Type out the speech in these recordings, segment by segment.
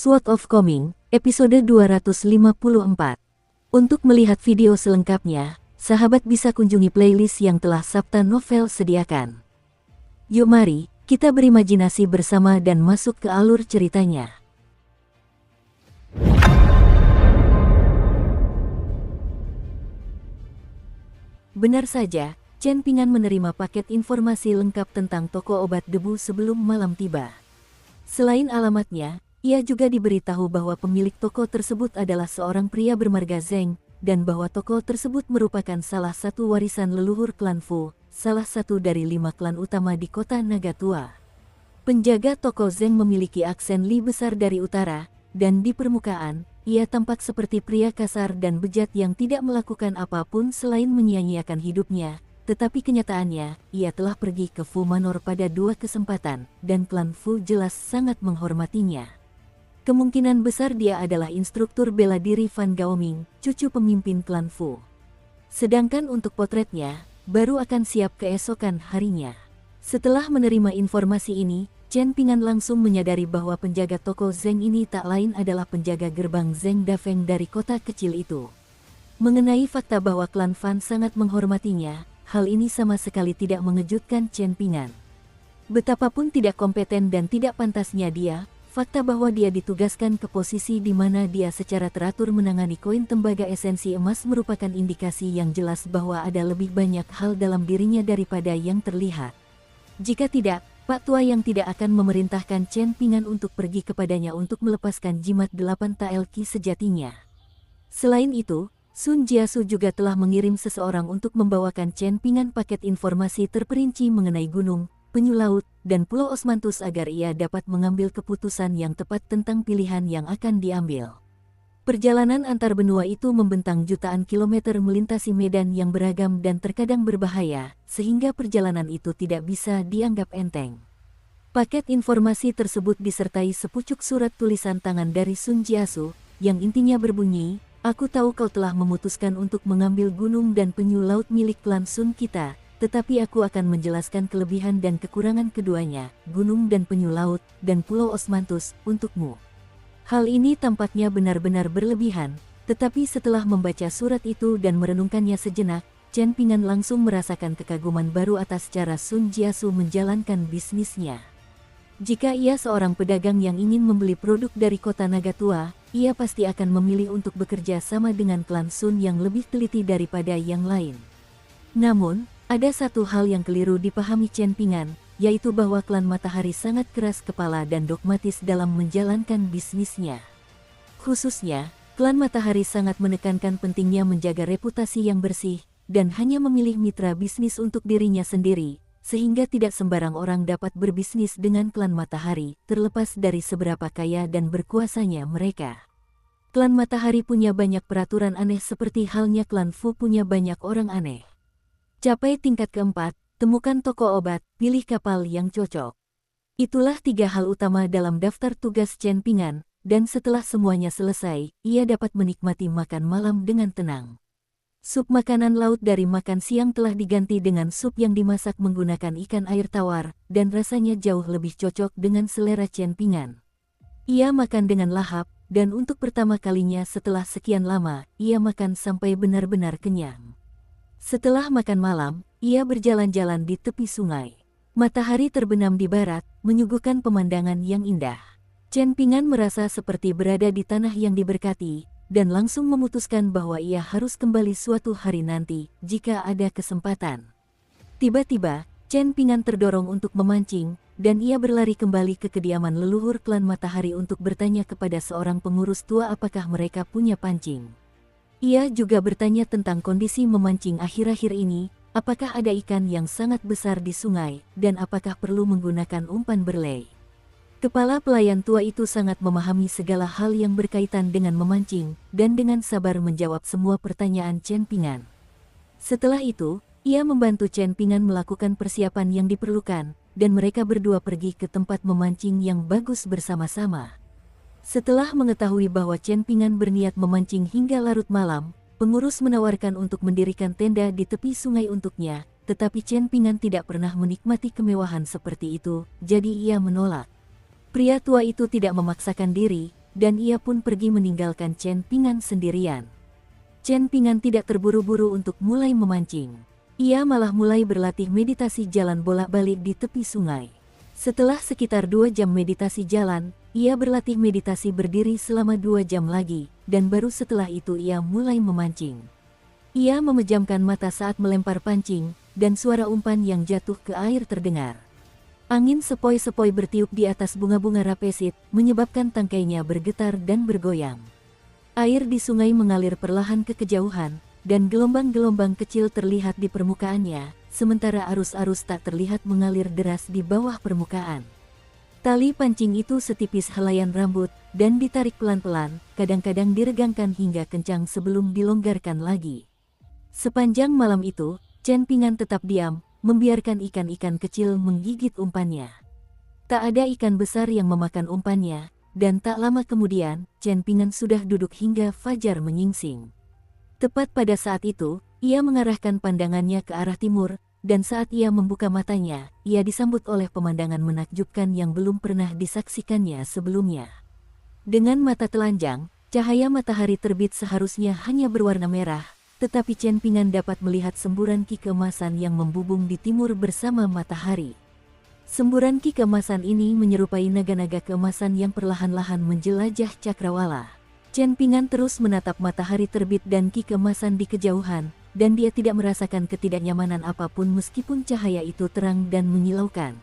Sword of Coming, episode 254. Untuk melihat video selengkapnya, sahabat bisa kunjungi playlist yang telah Sabta Novel sediakan. Yuk mari, kita berimajinasi bersama dan masuk ke alur ceritanya. Benar saja, Chen Pingan menerima paket informasi lengkap tentang toko obat debu sebelum malam tiba. Selain alamatnya, ia juga diberitahu bahwa pemilik toko tersebut adalah seorang pria bermarga Zeng, dan bahwa toko tersebut merupakan salah satu warisan leluhur klan Fu, salah satu dari 5 klan utama di kota Naga Tua. Penjaga toko Zeng memiliki aksen Li besar dari utara, dan di permukaan, ia tampak seperti pria kasar dan bejat yang tidak melakukan apapun selain menyia-nyiakan hidupnya. Tetapi kenyataannya, ia telah pergi ke Fu Manor pada 2 kesempatan, dan klan Fu jelas sangat menghormatinya. Kemungkinan besar dia adalah instruktur bela diri Van Gaoming, cucu pemimpin klan Fu. Sedangkan untuk potretnya, baru akan siap keesokan harinya. Setelah menerima informasi ini, Chen Pingan langsung menyadari bahwa penjaga toko Zeng ini tak lain adalah penjaga gerbang Zeng Dafeng dari kota kecil itu. Mengenai fakta bahwa klan Fan sangat menghormatinya, hal ini sama sekali tidak mengejutkan Chen Pingan. Betapapun tidak kompeten dan tidak pantasnya dia, fakta bahwa dia ditugaskan ke posisi di mana dia secara teratur menangani koin tembaga esensi emas merupakan indikasi yang jelas bahwa ada lebih banyak hal dalam dirinya daripada yang terlihat. Jika tidak, Pak Tua yang tidak akan memerintahkan Chen Pingan untuk pergi kepadanya untuk melepaskan jimat 8 Taelki sejatinya. Selain itu, Sun Jiasu juga telah mengirim seseorang untuk membawakan Chen Pingan paket informasi terperinci mengenai gunung, penyu laut, dan Pulau Osmanthus agar ia dapat mengambil keputusan yang tepat tentang pilihan yang akan diambil. Perjalanan antar benua itu membentang jutaan kilometer melintasi medan yang beragam dan terkadang berbahaya, sehingga perjalanan itu tidak bisa dianggap enteng. Paket informasi tersebut disertai sepucuk surat tulisan tangan dari Sun Jiasu, yang intinya berbunyi, "Aku tahu kau telah memutuskan untuk mengambil gunung dan penyu laut milik klan Sun kita, tetapi aku akan menjelaskan kelebihan dan kekurangan keduanya, gunung dan penyu laut, dan Pulau Osmanthus, untukmu." Hal ini tampaknya benar-benar berlebihan, tetapi setelah membaca surat itu dan merenungkannya sejenak, Chen Pingan langsung merasakan kekaguman baru atas cara Sun Jiasu menjalankan bisnisnya. Jika ia seorang pedagang yang ingin membeli produk dari kota Naga Tua, ia pasti akan memilih untuk bekerja sama dengan klan Sun yang lebih teliti daripada yang lain. Namun, ada satu hal yang keliru dipahami Chen Pingan, yaitu bahwa klan Matahari sangat keras kepala dan dogmatis dalam menjalankan bisnisnya. Khususnya, klan Matahari sangat menekankan pentingnya menjaga reputasi yang bersih, dan hanya memilih mitra bisnis untuk dirinya sendiri, sehingga tidak sembarang orang dapat berbisnis dengan klan Matahari, terlepas dari seberapa kaya dan berkuasanya mereka. Klan Matahari punya banyak peraturan aneh seperti halnya klan Fu punya banyak orang aneh. Capai tingkat keempat, temukan toko obat, pilih kapal yang cocok. Itulah 3 hal utama dalam daftar tugas Chen Pingan, dan setelah semuanya selesai, ia dapat menikmati makan malam dengan tenang. Sup makanan laut dari makan siang telah diganti dengan sup yang dimasak menggunakan ikan air tawar, dan rasanya jauh lebih cocok dengan selera Chen Pingan. Ia makan dengan lahap, dan untuk pertama kalinya setelah sekian lama, ia makan sampai benar-benar kenyang. Setelah makan malam, ia berjalan-jalan di tepi sungai. Matahari terbenam di barat, menyuguhkan pemandangan yang indah. Chen Pingan merasa seperti berada di tanah yang diberkati, dan langsung memutuskan bahwa ia harus kembali suatu hari nanti, jika ada kesempatan. Tiba-tiba, Chen Pingan terdorong untuk memancing, dan ia berlari kembali ke kediaman leluhur klan Matahari untuk bertanya kepada seorang pengurus tua apakah mereka punya pancing. Ia juga bertanya tentang kondisi memancing akhir-akhir ini, apakah ada ikan yang sangat besar di sungai, dan apakah perlu menggunakan umpan berlei. Kepala pelayan tua itu sangat memahami segala hal yang berkaitan dengan memancing, dan dengan sabar menjawab semua pertanyaan Chen Pingan. Setelah itu, ia membantu Chen Pingan melakukan persiapan yang diperlukan, dan mereka berdua pergi ke tempat memancing yang bagus bersama-sama. Setelah mengetahui bahwa Chen Pingan berniat memancing hingga larut malam, pengurus menawarkan untuk mendirikan tenda di tepi sungai untuknya, tetapi Chen Pingan tidak pernah menikmati kemewahan seperti itu, jadi ia menolak. Pria tua itu tidak memaksakan diri, dan ia pun pergi meninggalkan Chen Pingan sendirian. Chen Pingan tidak terburu-buru untuk mulai memancing. Ia malah mulai berlatih meditasi jalan bolak-balik di tepi sungai. Setelah sekitar 2 jam meditasi jalan, ia berlatih meditasi berdiri selama 2 jam lagi, dan baru setelah itu ia mulai memancing. Ia memejamkan mata saat melempar pancing, dan suara umpan yang jatuh ke air terdengar. Angin sepoi-sepoi bertiup di atas bunga-bunga rapesit, menyebabkan tangkainya bergetar dan bergoyang. Air di sungai mengalir perlahan ke kejauhan, dan gelombang-gelombang kecil terlihat di permukaannya, sementara arus-arus tak terlihat mengalir deras di bawah permukaan. Tali pancing itu setipis helaian rambut, dan ditarik pelan-pelan, kadang-kadang diregangkan hingga kencang sebelum dilonggarkan lagi. Sepanjang malam itu, Chen Pingan tetap diam, membiarkan ikan-ikan kecil menggigit umpannya. Tak ada ikan besar yang memakan umpannya, dan tak lama kemudian, Chen Pingan sudah duduk hingga fajar menyingsing. Tepat pada saat itu, ia mengarahkan pandangannya ke arah timur, dan saat ia membuka matanya, ia disambut oleh pemandangan menakjubkan yang belum pernah disaksikannya sebelumnya. Dengan mata telanjang, cahaya matahari terbit seharusnya hanya berwarna merah, tetapi Chen Pingan dapat melihat semburan ki keemasan yang membubung di timur bersama matahari. Semburan ki keemasan ini menyerupai naga-naga keemasan yang perlahan-lahan menjelajah cakrawala. Chen Pingan terus menatap matahari terbit dan ki keemasan di kejauhan, dan dia tidak merasakan ketidaknyamanan apapun meskipun cahaya itu terang dan menyilaukan.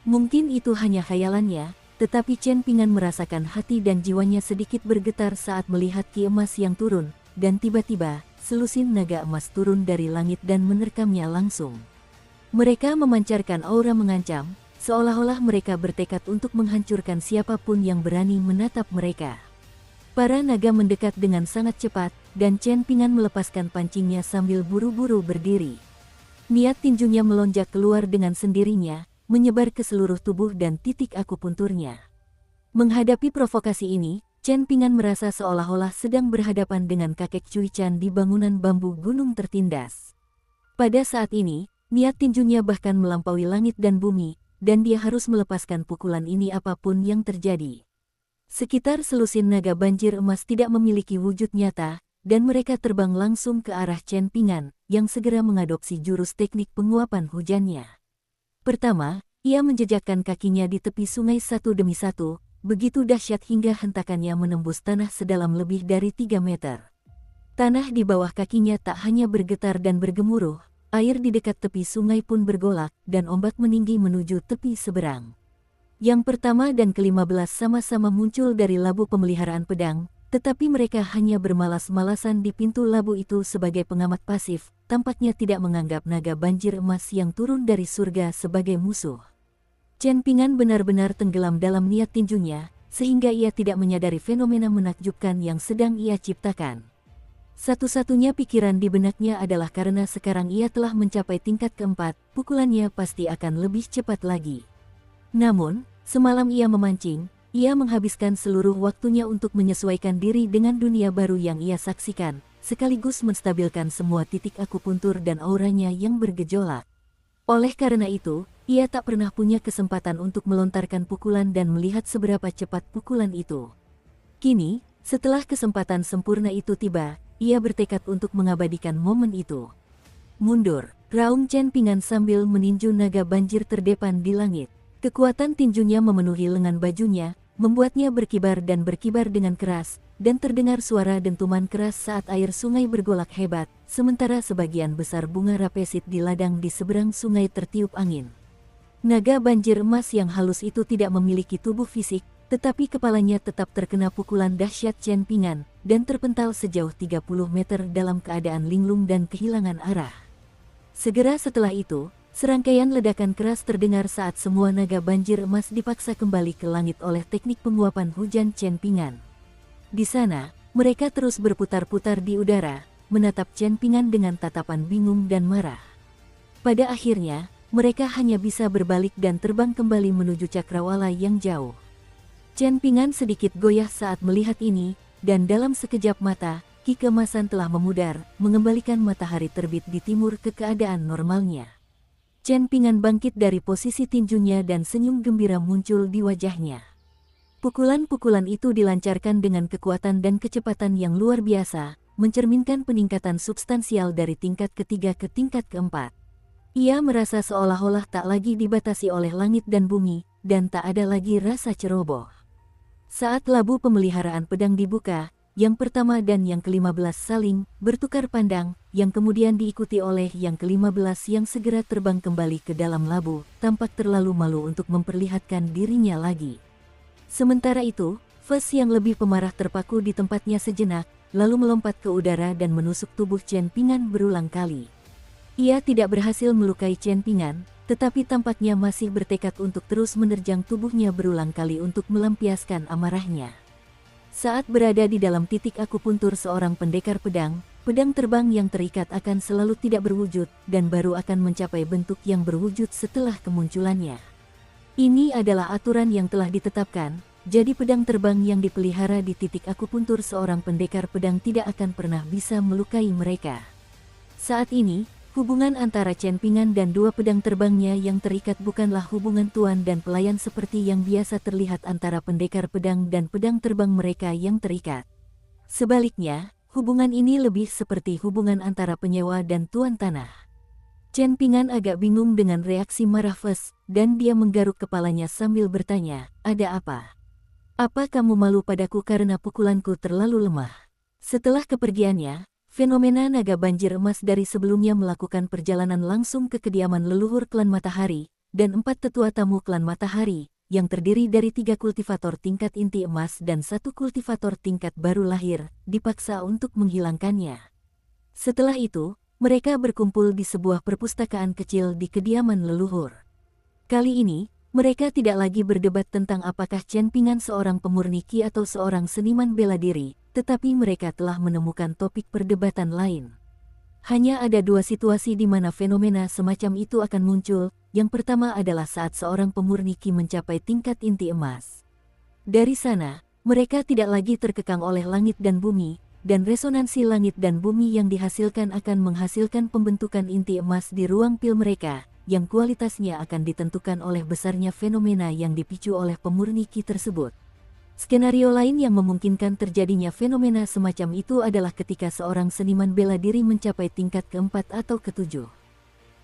Mungkin itu hanya khayalannya, tetapi Chen Pingan merasakan hati dan jiwanya sedikit bergetar saat melihat ki emas yang turun, dan tiba-tiba, selusin naga emas turun dari langit dan menerkamnya langsung. Mereka memancarkan aura mengancam, seolah-olah mereka bertekad untuk menghancurkan siapapun yang berani menatap mereka. Para naga mendekat dengan sangat cepat, dan Chen Pingan melepaskan pancingnya sambil buru-buru berdiri. Niat tinjunya melonjak keluar dengan sendirinya, menyebar ke seluruh tubuh dan titik akupunturnya. Menghadapi provokasi ini, Chen Pingan merasa seolah-olah sedang berhadapan dengan kakek Cui Chan di bangunan bambu gunung tertindas. Pada saat ini, niat tinjunya bahkan melampaui langit dan bumi, dan dia harus melepaskan pukulan ini apapun yang terjadi. Sekitar selusin naga banjir emas tidak memiliki wujud nyata, dan mereka terbang langsung ke arah Chen Pingan, yang segera mengadopsi jurus teknik penguapan hujannya. Pertama, ia menjejakkan kakinya di tepi sungai satu demi satu, begitu dahsyat hingga hentakannya menembus tanah sedalam lebih dari 3 meter. Tanah di bawah kakinya tak hanya bergetar dan bergemuruh, air di dekat tepi sungai pun bergolak, dan ombak meninggi menuju tepi seberang. Yang pertama dan ke-15 sama-sama muncul dari labu pemeliharaan pedang, tetapi mereka hanya bermalas-malasan di pintu labu itu sebagai pengamat pasif, tampaknya tidak menganggap naga banjir emas yang turun dari surga sebagai musuh. Chen Pingan benar-benar tenggelam dalam niat tinjunya, sehingga ia tidak menyadari fenomena menakjubkan yang sedang ia ciptakan. Satu-satunya pikiran di benaknya adalah karena sekarang ia telah mencapai tingkat keempat, pukulannya pasti akan lebih cepat lagi. Namun, semalam ia memancing, ia menghabiskan seluruh waktunya untuk menyesuaikan diri dengan dunia baru yang ia saksikan, sekaligus menstabilkan semua titik akupuntur dan auranya yang bergejolak. Oleh karena itu, ia tak pernah punya kesempatan untuk melontarkan pukulan dan melihat seberapa cepat pukulan itu. Kini, setelah kesempatan sempurna itu tiba, ia bertekad untuk mengabadikan momen itu. Mundur, raung Chen Pingan sambil meninju naga banjir terdepan di langit. Kekuatan tinjunya memenuhi lengan bajunya, membuatnya berkibar dengan keras, dan terdengar suara dentuman keras saat air sungai bergolak hebat, sementara sebagian besar bunga rapesit di ladang di seberang sungai tertiup angin. Naga banjir emas yang halus itu tidak memiliki tubuh fisik, tetapi kepalanya tetap terkena pukulan dahsyat Chen Pingan, dan terpental sejauh 30 meter dalam keadaan linglung dan kehilangan arah. Segera setelah itu, serangkaian ledakan keras terdengar saat semua naga banjir emas dipaksa kembali ke langit oleh teknik penguapan hujan Chen Pingan. Di sana, mereka terus berputar-putar di udara, menatap Chen Pingan dengan tatapan bingung dan marah. Pada akhirnya, mereka hanya bisa berbalik dan terbang kembali menuju cakrawala yang jauh. Chen Pingan sedikit goyah saat melihat ini, dan dalam sekejap mata, ki keemasan telah memudar, mengembalikan matahari terbit di timur ke keadaan normalnya. Chen Pingan bangkit dari posisi tinjunya dan senyum gembira muncul di wajahnya. Pukulan-pukulan itu dilancarkan dengan kekuatan dan kecepatan yang luar biasa, mencerminkan peningkatan substansial dari tingkat ketiga ke tingkat keempat. Ia merasa seolah-olah tak lagi dibatasi oleh langit dan bumi, dan tak ada lagi rasa ceroboh. Saat labu pemeliharaan pedang dibuka, yang pertama dan yang ke-15 saling bertukar pandang, yang kemudian diikuti oleh yang ke-15 yang segera terbang kembali ke dalam labu, tampak terlalu malu untuk memperlihatkan dirinya lagi. Sementara itu, Fes yang lebih pemarah terpaku di tempatnya sejenak, lalu melompat ke udara dan menusuk tubuh Chen Pingan berulang kali. Ia tidak berhasil melukai Chen Pingan, tetapi tampaknya masih bertekad untuk terus menerjang tubuhnya berulang kali untuk melampiaskan amarahnya. Saat berada di dalam titik akupuntur seorang pendekar pedang, pedang terbang yang terikat akan selalu tidak berwujud dan baru akan mencapai bentuk yang berwujud setelah kemunculannya. Ini adalah aturan yang telah ditetapkan, jadi pedang terbang yang dipelihara di titik akupuntur seorang pendekar pedang tidak akan pernah bisa melukai mereka. Saat ini, hubungan antara Chen Pingan dan dua pedang terbangnya yang terikat bukanlah hubungan tuan dan pelayan seperti yang biasa terlihat antara pendekar pedang dan pedang terbang mereka yang terikat. Sebaliknya, hubungan ini lebih seperti hubungan antara penyewa dan tuan tanah. Chen Pingan agak bingung dengan reaksi marah Fes, dan dia menggaruk kepalanya sambil bertanya, "Ada apa? Apa kamu malu padaku karena pukulanku terlalu lemah?" Setelah kepergiannya, fenomena naga banjir emas dari sebelumnya melakukan perjalanan langsung ke kediaman leluhur klan Matahari, dan 4 tetua tamu klan Matahari, yang terdiri dari 3 kultivator tingkat inti emas dan 1 kultivator tingkat baru lahir, dipaksa untuk menghilangkannya. Setelah itu, mereka berkumpul di sebuah perpustakaan kecil di kediaman leluhur. Kali ini, mereka tidak lagi berdebat tentang apakah Chen Pingan seorang pemurni Qi atau seorang seniman bela diri, tetapi mereka telah menemukan topik perdebatan lain. Hanya ada 2 situasi di mana fenomena semacam itu akan muncul. Yang pertama adalah saat seorang pemurni Qi mencapai tingkat inti emas. Dari sana, mereka tidak lagi terkekang oleh langit dan bumi, dan resonansi langit dan bumi yang dihasilkan akan menghasilkan pembentukan inti emas di ruang pil mereka, yang kualitasnya akan ditentukan oleh besarnya fenomena yang dipicu oleh pemurni Qi tersebut. Skenario lain yang memungkinkan terjadinya fenomena semacam itu adalah ketika seorang seniman bela diri mencapai tingkat keempat atau ketujuh.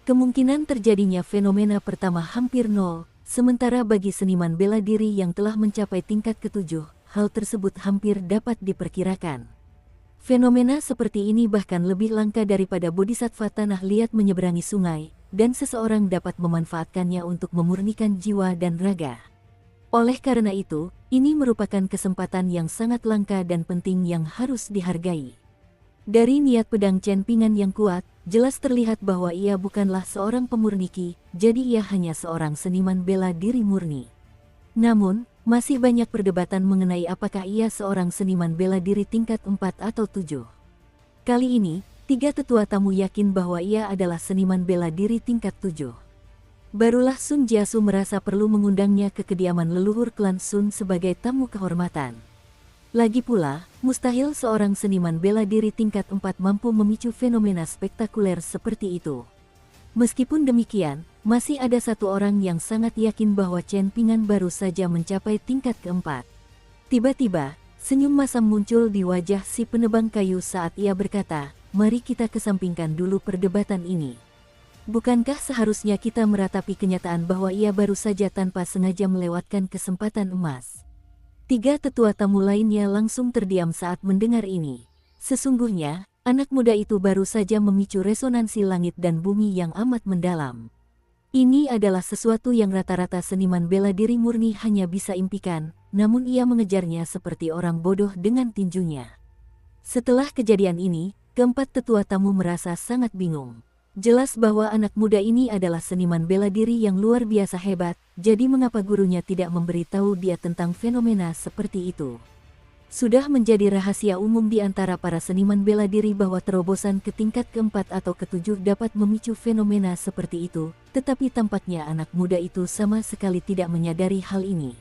Kemungkinan terjadinya fenomena pertama hampir nol, sementara bagi seniman bela diri yang telah mencapai tingkat ketujuh, hal tersebut hampir dapat diperkirakan. Fenomena seperti ini bahkan lebih langka daripada bodhisattva tanah liat menyeberangi sungai, dan seseorang dapat memanfaatkannya untuk memurnikan jiwa dan raga. Oleh karena itu, ini merupakan kesempatan yang sangat langka dan penting yang harus dihargai. Dari niat pedang Chen Pingan yang kuat, jelas terlihat bahwa ia bukanlah seorang pemurni Qi, jadi ia hanya seorang seniman bela diri murni. Namun, masih banyak perdebatan mengenai apakah ia seorang seniman bela diri tingkat 4 atau 7. Kali ini, 3 tetua tamu yakin bahwa ia adalah seniman bela diri tingkat 7. Barulah Sun Jiasu merasa perlu mengundangnya ke kediaman leluhur klan Sun sebagai tamu kehormatan. Lagi pula, mustahil seorang seniman bela diri tingkat 4 mampu memicu fenomena spektakuler seperti itu. Meskipun demikian, masih ada satu orang yang sangat yakin bahwa Chen Pingan baru saja mencapai tingkat keempat. Tiba-tiba, senyum masam muncul di wajah si penebang kayu saat ia berkata, "Mari kita kesampingkan dulu perdebatan ini. Bukankah seharusnya kita meratapi kenyataan bahwa ia baru saja tanpa sengaja melewatkan kesempatan emas?" 3 tetua tamu lainnya langsung terdiam saat mendengar ini. Sesungguhnya, anak muda itu baru saja memicu resonansi langit dan bumi yang amat mendalam. Ini adalah sesuatu yang rata-rata seniman bela diri murni hanya bisa impikan, namun ia mengejarnya seperti orang bodoh dengan tinjunya. Setelah kejadian ini, keempat tetua tamu merasa sangat bingung. Jelas bahwa anak muda ini adalah seniman bela diri yang luar biasa hebat, jadi mengapa gurunya tidak memberitahu dia tentang fenomena seperti itu? Sudah menjadi rahasia umum di antara para seniman bela diri bahwa terobosan ke tingkat keempat atau ketujuh dapat memicu fenomena seperti itu, tetapi tampaknya anak muda itu sama sekali tidak menyadari hal ini.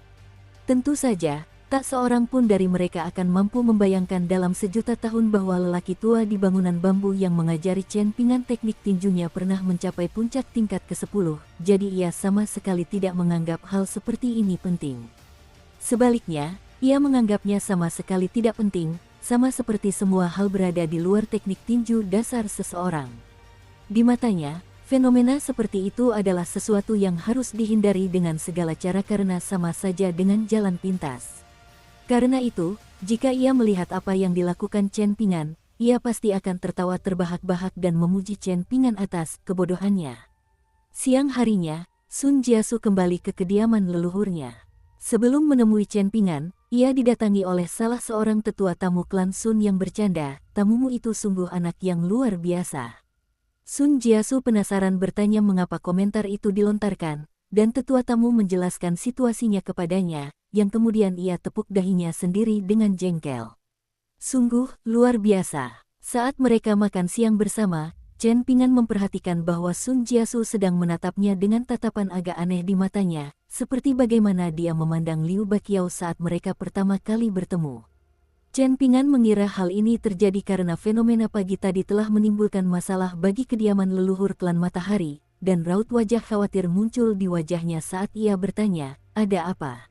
Tentu saja, tak seorang pun dari mereka akan mampu membayangkan dalam sejuta tahun bahwa lelaki tua di bangunan bambu yang mengajari Chen Pingan teknik tinjunya pernah mencapai puncak tingkat ke-10, jadi ia sama sekali tidak menganggap hal seperti ini penting. Sebaliknya, ia menganggapnya sama sekali tidak penting, sama seperti semua hal berada di luar teknik tinju dasar seseorang. Di matanya, fenomena seperti itu adalah sesuatu yang harus dihindari dengan segala cara karena sama saja dengan jalan pintas. Karena itu, jika ia melihat apa yang dilakukan Chen Ping'an, ia pasti akan tertawa terbahak-bahak dan memuji Chen Ping'an atas kebodohannya. Siang harinya, Sun Jiasu kembali ke kediaman leluhurnya. Sebelum menemui Chen Ping'an, ia didatangi oleh salah seorang tetua tamu klan Sun yang bercanda, "Tamumu itu sungguh anak yang luar biasa." Sun Jiasu penasaran bertanya mengapa komentar itu dilontarkan, dan tetua tamu menjelaskan situasinya kepadanya, yang kemudian ia tepuk dahinya sendiri dengan jengkel. Sungguh luar biasa. Saat mereka makan siang bersama, Chen Ping'an memperhatikan bahwa Sun Jiasu sedang menatapnya dengan tatapan agak aneh di matanya, seperti bagaimana dia memandang Liu Baqiao saat mereka pertama kali bertemu. Chen Ping'an mengira hal ini terjadi karena fenomena pagi tadi telah menimbulkan masalah bagi kediaman leluhur klan Matahari, dan raut wajah khawatir muncul di wajahnya saat ia bertanya, "Ada apa?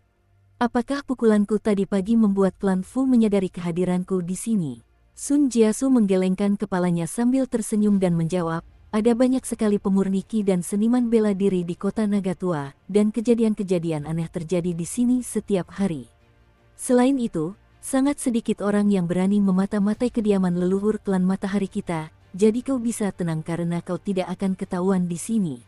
Apakah pukulanku tadi pagi membuat klan Fu menyadari kehadiranku di sini?" Sun Jiasu menggelengkan kepalanya sambil tersenyum dan menjawab, "Ada banyak sekali pemurniki dan seniman bela diri di kota Naga Tua, dan kejadian-kejadian aneh terjadi di sini setiap hari. Selain itu, sangat sedikit orang yang berani memata-matai kediaman leluhur klan Matahari kita, jadi kau bisa tenang karena kau tidak akan ketahuan di sini."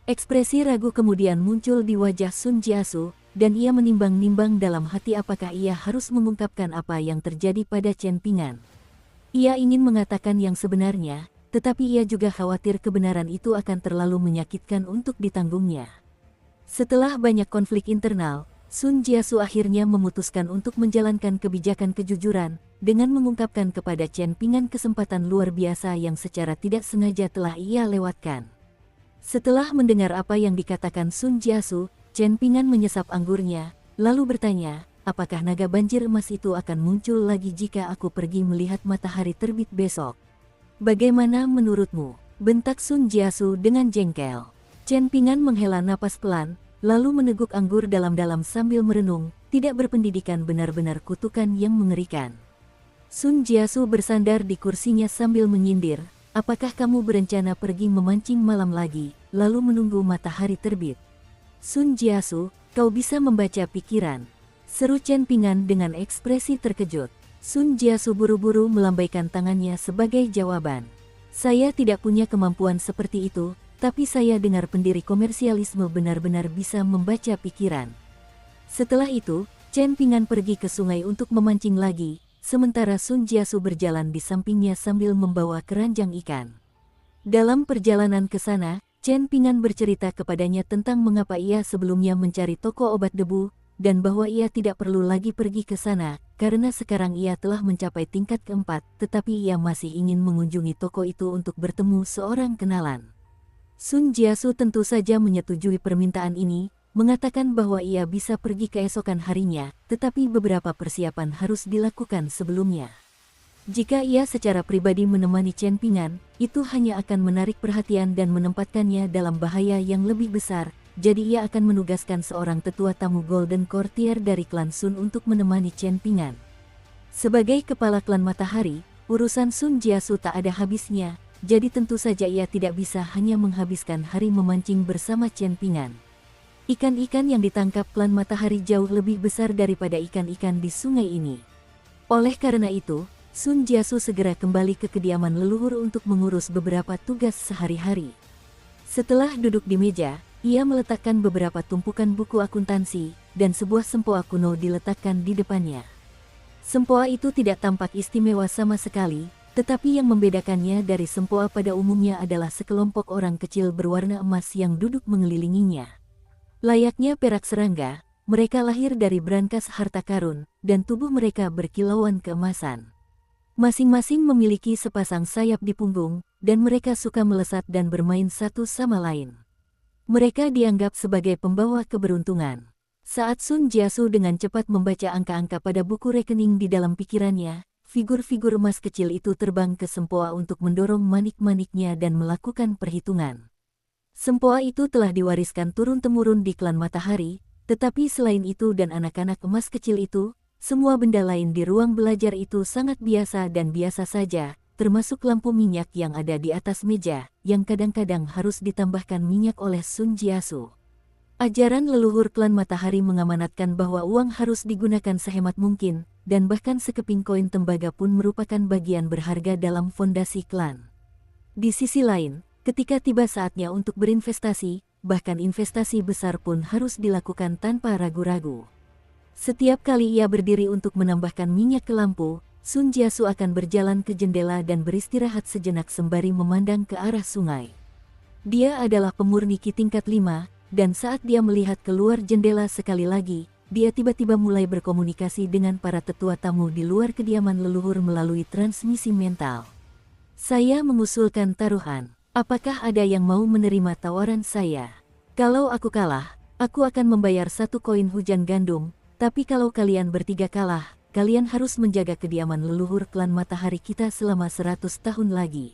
Ekspresi ragu kemudian muncul di wajah Sun Jiasu, dan ia menimbang-nimbang dalam hati apakah ia harus mengungkapkan apa yang terjadi pada Chen Ping'an. Ia ingin mengatakan yang sebenarnya, tetapi ia juga khawatir kebenaran itu akan terlalu menyakitkan untuk ditanggungnya. Setelah banyak konflik internal, Sun Jiasu akhirnya memutuskan untuk menjalankan kebijakan kejujuran, dengan mengungkapkan kepada Chen Ping'an kesempatan luar biasa yang secara tidak sengaja telah ia lewatkan. Setelah mendengar apa yang dikatakan Sun Jiasu, Chen Ping'an menyesap anggurnya, lalu bertanya, "Apakah naga banjir emas itu akan muncul lagi jika aku pergi melihat matahari terbit besok? Bagaimana menurutmu?" bentak Sun Jiasu dengan jengkel. Chen Ping'an menghela napas pelan, lalu meneguk anggur dalam-dalam sambil merenung, "Tidak berpendidikan benar-benar kutukan yang mengerikan." Sun Jiasu bersandar di kursinya sambil menyindir, "Apakah kamu berencana pergi memancing malam lagi, lalu menunggu matahari terbit?" "Sun Jiasu, kau bisa membaca pikiran," seru Chen Ping'an dengan ekspresi terkejut. Sun Jiasu buru-buru melambaikan tangannya sebagai jawaban. "Saya tidak punya kemampuan seperti itu, tapi saya dengar pendiri komersialisme benar-benar bisa membaca pikiran." Setelah itu, Chen Ping'an pergi ke sungai untuk memancing lagi, sementara Sun Jiasu berjalan di sampingnya sambil membawa keranjang ikan. Dalam perjalanan ke sana, Chen Ping'an bercerita kepadanya tentang mengapa ia sebelumnya mencari toko obat debu, dan bahwa ia tidak perlu lagi pergi ke sana, karena sekarang ia telah mencapai tingkat keempat, tetapi ia masih ingin mengunjungi toko itu untuk bertemu seorang kenalan. Sun Jiasu tentu saja menyetujui permintaan ini, mengatakan bahwa ia bisa pergi keesokan harinya, tetapi beberapa persiapan harus dilakukan sebelumnya. Jika ia secara pribadi menemani Chen Ping'an, itu hanya akan menarik perhatian dan menempatkannya dalam bahaya yang lebih besar, jadi ia akan menugaskan seorang tetua tamu Golden Courtier dari klan Sun untuk menemani Chen Ping'an. Sebagai kepala klan Matahari, urusan Sun Jiasu tak ada habisnya, jadi tentu saja ia tidak bisa hanya menghabiskan hari memancing bersama Chen Ping'an. Ikan-ikan yang ditangkap klan Matahari jauh lebih besar daripada ikan-ikan di sungai ini. Oleh karena itu, Sun Jiasu segera kembali ke kediaman leluhur untuk mengurus beberapa tugas sehari-hari. Setelah duduk di meja, ia meletakkan beberapa tumpukan buku akuntansi, dan sebuah sempoa kuno diletakkan di depannya. Sempoa itu tidak tampak istimewa sama sekali, tetapi yang membedakannya dari sempoa pada umumnya adalah sekelompok orang kecil berwarna emas yang duduk mengelilinginya. Layaknya perak serangga, mereka lahir dari brankas harta karun, dan tubuh mereka berkilauan keemasan. Masing-masing memiliki sepasang sayap di punggung, dan mereka suka melesat dan bermain satu sama lain. Mereka dianggap sebagai pembawa keberuntungan. Saat Sun Jiasu dengan cepat membaca angka-angka pada buku rekening di dalam pikirannya, figur-figur emas kecil itu terbang ke sempoa untuk mendorong manik-maniknya dan melakukan perhitungan. Sempoa itu telah diwariskan turun-temurun di klan Matahari, Tetapi selain itu dan anak-anak emas kecil itu, semua benda lain di ruang belajar itu sangat biasa dan biasa saja, termasuk lampu minyak yang ada di atas meja, yang kadang-kadang harus ditambahkan minyak oleh Sun Jiasu. Ajaran leluhur klan Matahari mengamanatkan bahwa uang harus digunakan sehemat mungkin, dan bahkan sekeping koin tembaga pun merupakan bagian berharga dalam fondasi klan. Di sisi lain, ketika tiba saatnya untuk berinvestasi, bahkan investasi besar pun harus dilakukan tanpa ragu-ragu. Setiap kali ia berdiri untuk menambahkan minyak ke lampu, Sun Jiasu akan berjalan ke jendela dan beristirahat sejenak sembari memandang ke arah sungai. Dia adalah pemurni Qi tingkat 5, dan saat dia melihat keluar jendela sekali lagi, dia tiba-tiba mulai berkomunikasi dengan para tetua tamu di luar kediaman leluhur melalui transmisi mental. Saya mengusulkan taruhan. Apakah ada yang mau menerima tawaran saya? Kalau aku kalah, aku akan membayar 1 koin hujan gandum. Tapi kalau kalian bertiga kalah, kalian harus menjaga kediaman leluhur klan Matahari kita selama 100 tahun lagi.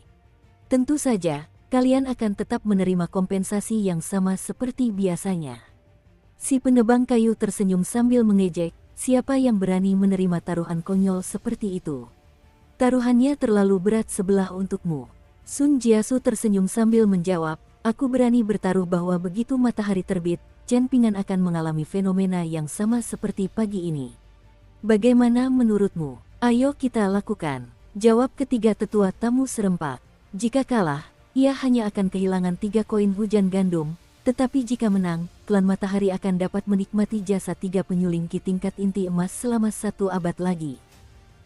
Tentu saja, kalian akan tetap menerima kompensasi yang sama seperti biasanya. Si penebang kayu tersenyum sambil mengejek, siapa yang berani menerima taruhan konyol seperti itu? Taruhannya terlalu berat sebelah untukmu. Sun Jiasu tersenyum sambil menjawab, aku berani bertaruh bahwa begitu matahari terbit, Chen Pingan akan mengalami fenomena yang sama seperti pagi ini. Bagaimana menurutmu? Ayo kita lakukan. Jawab ketiga tetua tamu serempak. Jika kalah, ia hanya akan kehilangan 3 koin hujan gandum, tetapi jika menang, klan Matahari akan dapat menikmati jasa 3 penyuling Qi tingkat inti emas selama 1 abad lagi.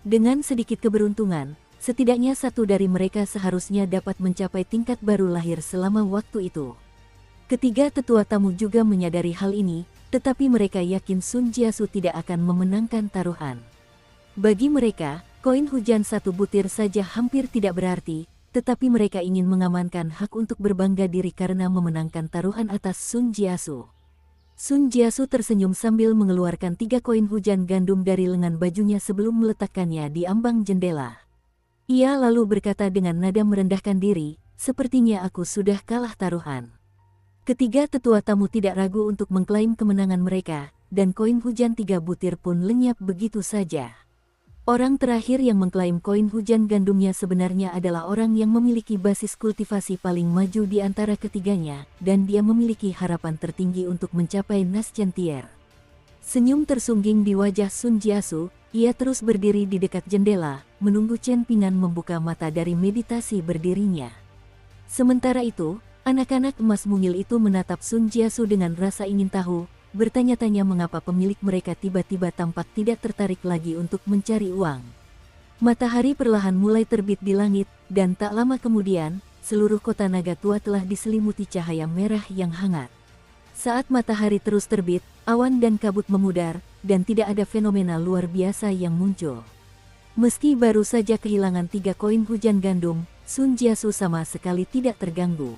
Dengan sedikit keberuntungan, setidaknya 1 dari mereka seharusnya dapat mencapai tingkat baru lahir selama waktu itu. Ketiga tetua tamu juga menyadari hal ini, tetapi mereka yakin Sun Jiasu tidak akan memenangkan taruhan. Bagi mereka, koin hujan 1 butir saja hampir tidak berarti, tetapi mereka ingin mengamankan hak untuk berbangga diri karena memenangkan taruhan atas Sun Jiasu. Sun Jiasu tersenyum sambil mengeluarkan 3 koin hujan gandum dari lengan bajunya sebelum meletakkannya di ambang jendela. Ia lalu berkata dengan nada merendahkan diri, sepertinya aku sudah kalah taruhan. Ketiga tetua tamu tidak ragu untuk mengklaim kemenangan mereka, dan koin hujan 3 butir pun lenyap begitu saja. Orang terakhir yang mengklaim koin hujan gandumnya sebenarnya adalah orang yang memiliki basis kultivasi paling maju di antara ketiganya, dan dia memiliki harapan tertinggi untuk mencapai Nascentier. Senyum tersungging di wajah Sun Jiasu, ia terus berdiri di dekat jendela, menunggu Chen Pingan membuka mata dari meditasi berdirinya. Sementara itu, anak-anak emas mungil itu menatap Sun Jiasu dengan rasa ingin tahu, bertanya-tanya mengapa pemilik mereka tiba-tiba tampak tidak tertarik lagi untuk mencari uang. Matahari perlahan mulai terbit di langit, dan tak lama kemudian, seluruh kota naga tua telah diselimuti cahaya merah yang hangat. Saat matahari terus terbit, awan dan kabut memudar, dan tidak ada fenomena luar biasa yang muncul. Meski baru saja kehilangan 3 koin hujan gandum, Sun Jiasu sama sekali tidak terganggu.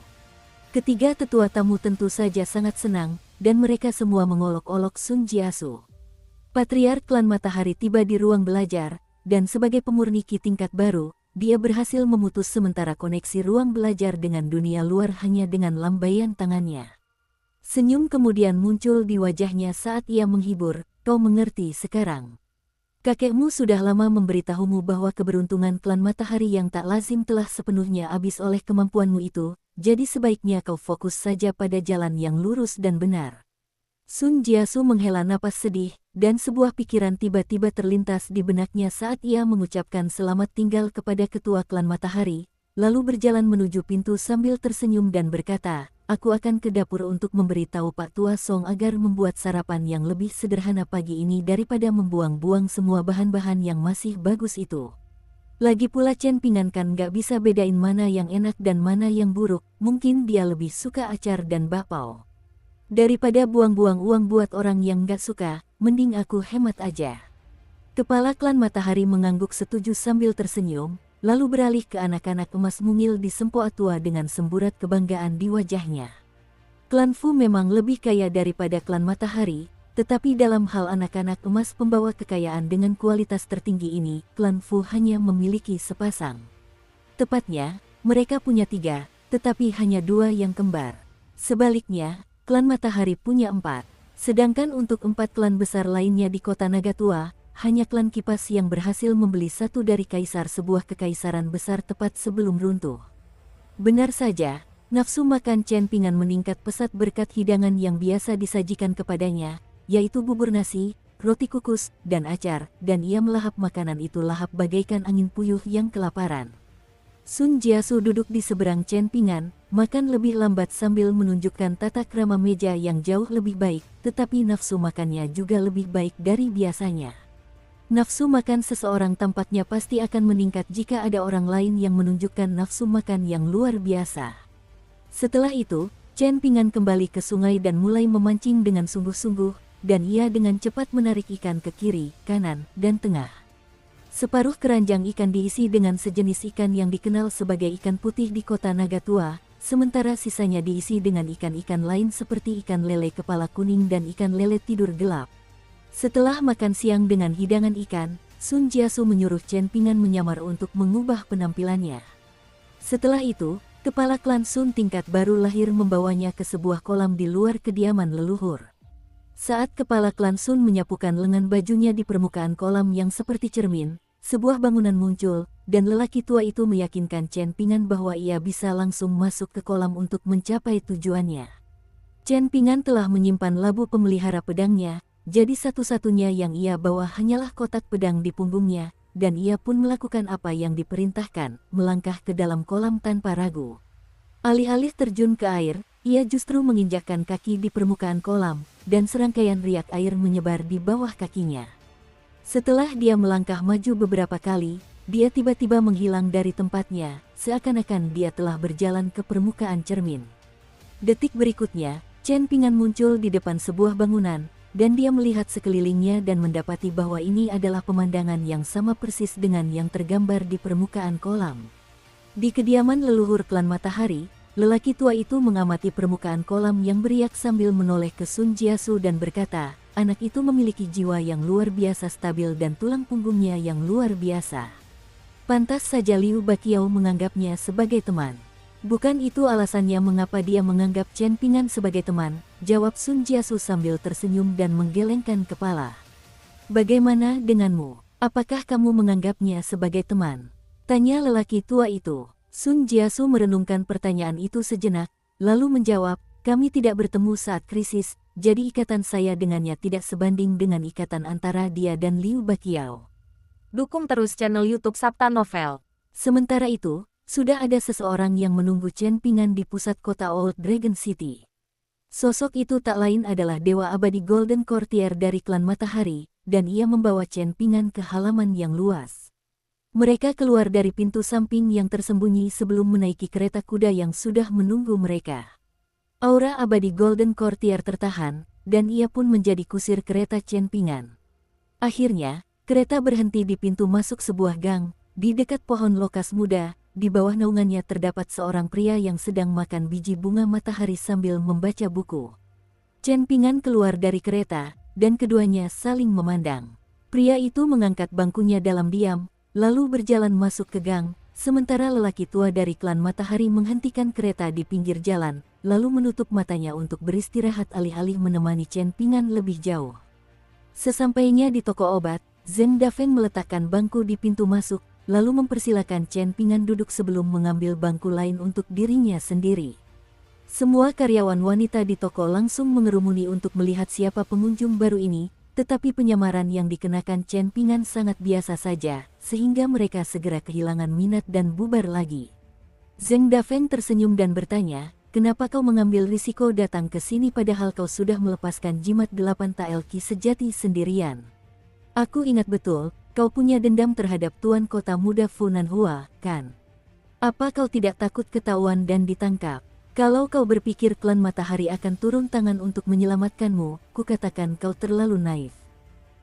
Ketiga tetua tamu tentu saja sangat senang, dan mereka semua mengolok-olok Sun Jiasu. Patriark klan Matahari tiba di ruang belajar, dan sebagai pemurni Qi tingkat baru, dia berhasil memutus sementara koneksi ruang belajar dengan dunia luar hanya dengan lambaian tangannya. Senyum kemudian muncul di wajahnya saat ia menghibur, kau mengerti sekarang. Kakekmu sudah lama memberitahumu bahwa keberuntungan klan Matahari yang tak lazim telah sepenuhnya habis oleh kemampuanmu itu, jadi sebaiknya kau fokus saja pada jalan yang lurus dan benar. Sun Jiasu menghela napas sedih, dan sebuah pikiran tiba-tiba terlintas di benaknya saat ia mengucapkan selamat tinggal kepada ketua klan Matahari, lalu berjalan menuju pintu sambil tersenyum dan berkata, aku akan ke dapur untuk memberitahu Pak Tua Song agar membuat sarapan yang lebih sederhana pagi ini daripada membuang-buang semua bahan-bahan yang masih bagus itu. Lagi pula Chen Pingan kan gak bisa bedain mana yang enak dan mana yang buruk, mungkin dia lebih suka acar dan bakpao. Daripada buang-buang uang buat orang yang gak suka, mending aku hemat aja. Kepala klan Matahari mengangguk setuju sambil tersenyum, lalu beralih ke anak-anak emas mungil di Sempoa Tua dengan semburat kebanggaan di wajahnya. Klan Fu memang lebih kaya daripada klan Matahari, tetapi dalam hal anak-anak emas pembawa kekayaan dengan kualitas tertinggi ini, klan Fu hanya memiliki sepasang. Tepatnya, mereka punya 3, tetapi hanya 2 yang kembar. Sebaliknya, klan Matahari punya 4. Sedangkan untuk 4 klan besar lainnya di kota Naga Tua, hanya klan Kipas yang berhasil membeli satu dari kaisar sebuah kekaisaran besar tepat sebelum runtuh. Benar saja, nafsu makan Chen Pingan meningkat pesat berkat hidangan yang biasa disajikan kepadanya, yaitu bubur nasi, roti kukus, dan acar, dan ia melahap makanan itu lahap bagaikan angin puyuh yang kelaparan. Sun Jiasu duduk di seberang Chen Pingan, makan lebih lambat sambil menunjukkan tata krama meja yang jauh lebih baik, tetapi nafsu makannya juga lebih baik dari biasanya. Nafsu makan seseorang tampaknya pasti akan meningkat jika ada orang lain yang menunjukkan nafsu makan yang luar biasa. Setelah itu, Chen Pingan kembali ke sungai dan mulai memancing dengan sungguh-sungguh, dan ia dengan cepat menarik ikan ke kiri, kanan, dan tengah. Separuh keranjang ikan diisi dengan sejenis ikan yang dikenal sebagai ikan putih di kota Naga Tua, sementara sisanya diisi dengan ikan-ikan lain seperti ikan lele kepala kuning dan ikan lele tidur gelap. Setelah makan siang dengan hidangan ikan, Sun Jiasu menyuruh Chen Pingan menyamar untuk mengubah penampilannya. Setelah itu, kepala klan Sun tingkat baru lahir membawanya ke sebuah kolam di luar kediaman leluhur. Saat kepala klan Sun menyapukan lengan bajunya di permukaan kolam yang seperti cermin, sebuah bangunan muncul, dan lelaki tua itu meyakinkan Chen Pingan bahwa ia bisa langsung masuk ke kolam untuk mencapai tujuannya. Chen Pingan telah menyimpan labu pemelihara pedangnya, jadi satu-satunya yang ia bawa hanyalah kotak pedang di punggungnya, dan ia pun melakukan apa yang diperintahkan, melangkah ke dalam kolam tanpa ragu. Alih-alih terjun ke air, ia justru menginjakkan kaki di permukaan kolam, dan serangkaian riak air menyebar di bawah kakinya. Setelah dia melangkah maju beberapa kali, dia tiba-tiba menghilang dari tempatnya, seakan-akan dia telah berjalan ke permukaan cermin. Detik berikutnya, Chen Pingan muncul di depan sebuah bangunan, dan dia melihat sekelilingnya dan mendapati bahwa ini adalah pemandangan yang sama persis dengan yang tergambar di permukaan kolam. Di kediaman leluhur klan Matahari, lelaki tua itu mengamati permukaan kolam yang beriak sambil menoleh ke Sun Jiasu dan berkata, anak itu memiliki jiwa yang luar biasa stabil dan tulang punggungnya yang luar biasa. Pantas saja Liu Baqiao menganggapnya sebagai teman. Bukan itu alasannya mengapa dia menganggap Chen Pingan sebagai teman, jawab Sun Jiasu sambil tersenyum dan menggelengkan kepala. Bagaimana denganmu? Apakah kamu menganggapnya sebagai teman? Tanya lelaki tua itu. Sun Jiasu merenungkan pertanyaan itu sejenak, lalu menjawab, kami tidak bertemu saat krisis, jadi ikatan saya dengannya tidak sebanding dengan ikatan antara dia dan Liu Baqiao. Dukung terus channel YouTube Sabta Novel. Sementara itu, sudah ada seseorang yang menunggu Chen Pingan di pusat kota Old Dragon City. Sosok itu tak lain adalah Dewa Abadi Golden Courtier dari klan Matahari, dan ia membawa Chen Pingan ke halaman yang luas. Mereka keluar dari pintu samping yang tersembunyi sebelum menaiki kereta kuda yang sudah menunggu mereka. Aura abadi Golden Courtier tertahan, dan ia pun menjadi kusir kereta Chen Pingan. Akhirnya, kereta berhenti di pintu masuk sebuah gang, di dekat pohon lokas muda, di bawah naungannya terdapat seorang pria yang sedang makan biji bunga matahari sambil membaca buku. Chen Pingan keluar dari kereta, dan keduanya saling memandang. Pria itu mengangkat bangkunya dalam diam, lalu berjalan masuk ke gang, sementara lelaki tua dari klan Matahari menghentikan kereta di pinggir jalan, lalu menutup matanya untuk beristirahat alih-alih menemani Chen Pingan lebih jauh. Sesampainya di toko obat, Zheng Dafeng meletakkan bangku di pintu masuk, lalu mempersilakan Chen Pingan duduk sebelum mengambil bangku lain untuk dirinya sendiri. Semua karyawan wanita di toko langsung mengerumuni untuk melihat siapa pengunjung baru ini, tetapi penyamaran yang dikenakan Chen Pingan sangat biasa saja, sehingga mereka segera kehilangan minat dan bubar lagi. Zheng Dafeng tersenyum dan bertanya, kenapa kau mengambil risiko datang ke sini padahal kau sudah melepaskan jimat 8 Taelki sejati sendirian? Aku ingat betul, kau punya dendam terhadap Tuan Kota Muda Funanhua, kan? Apa kau tidak takut ketahuan dan ditangkap? Kalau kau berpikir klan Matahari akan turun tangan untuk menyelamatkanmu, kukatakan kau terlalu naif.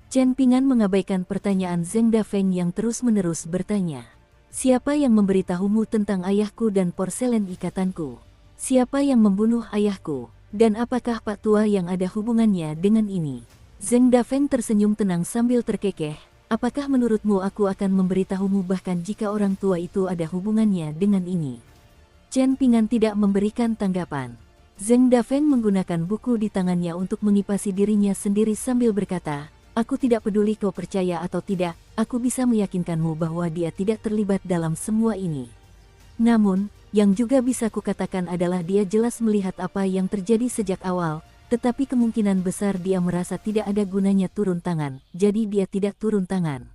Chen Pingan mengabaikan pertanyaan Zheng Dafeng yang terus-menerus bertanya. Siapa yang memberitahumu tentang ayahku dan porselen ikatanku? Siapa yang membunuh ayahku? Dan apakah Pak Tua yang ada hubungannya dengan ini? Zheng Dafeng tersenyum tenang sambil terkekeh. Apakah menurutmu aku akan memberitahumu bahkan jika orang tua itu ada hubungannya dengan ini? Chen Pingan tidak memberikan tanggapan. Zheng Dafeng menggunakan buku di tangannya untuk mengipasi dirinya sendiri sambil berkata, "Aku tidak peduli kau percaya atau tidak, aku bisa meyakinkanmu bahwa dia tidak terlibat dalam semua ini. Namun, yang juga bisa kukatakan adalah dia jelas melihat apa yang terjadi sejak awal, tetapi kemungkinan besar dia merasa tidak ada gunanya turun tangan, jadi dia tidak turun tangan.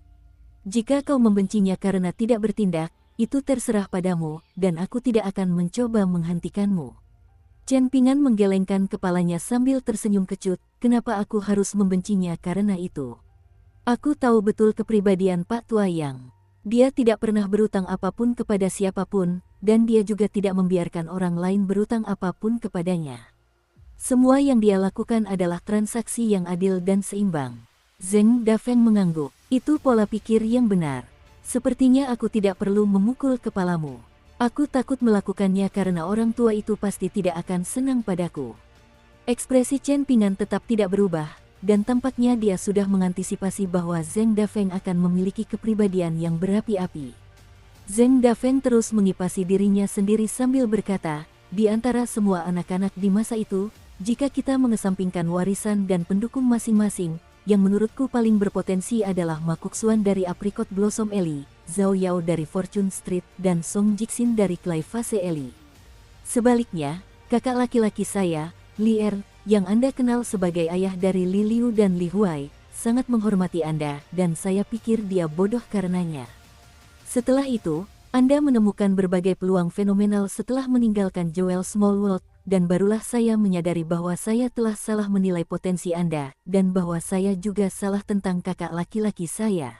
Jika kau membencinya karena tidak bertindak, itu terserah padamu, dan aku tidak akan mencoba menghentikanmu." Chen Ping'an menggelengkan kepalanya sambil tersenyum kecut, "Kenapa aku harus membencinya karena itu? Aku tahu betul kepribadian Pak Tua Yang. Dia tidak pernah berutang apapun kepada siapapun, dan dia juga tidak membiarkan orang lain berutang apapun kepadanya. Semua yang dia lakukan adalah transaksi yang adil dan seimbang." Zheng Dafeng mengangguk. "Itu pola pikir yang benar. Sepertinya aku tidak perlu memukul kepalamu. Aku takut melakukannya karena orang tua itu pasti tidak akan senang padaku." Ekspresi Chen Ping'an tetap tidak berubah, dan tampaknya dia sudah mengantisipasi bahwa Zheng Dafeng akan memiliki kepribadian yang berapi-api. Zheng Dafeng terus mengipasi dirinya sendiri sambil berkata, "Di antara semua anak-anak di masa itu, jika kita mengesampingkan warisan dan pendukung masing-masing, yang menurutku paling berpotensi adalah Ma Kuksuan dari Apricot Blossom Alley, Zhao Yao dari Fortune Street, dan Song Jixin dari Clay Vase Alley. Sebaliknya, kakak laki-laki saya, Li Er, yang Anda kenal sebagai ayah dari Li Liu dan Li Huai, sangat menghormati Anda, dan saya pikir dia bodoh karenanya. Setelah itu, Anda menemukan berbagai peluang fenomenal setelah meninggalkan Joel Small World, dan barulah saya menyadari bahwa saya telah salah menilai potensi Anda, dan bahwa saya juga salah tentang kakak laki-laki saya.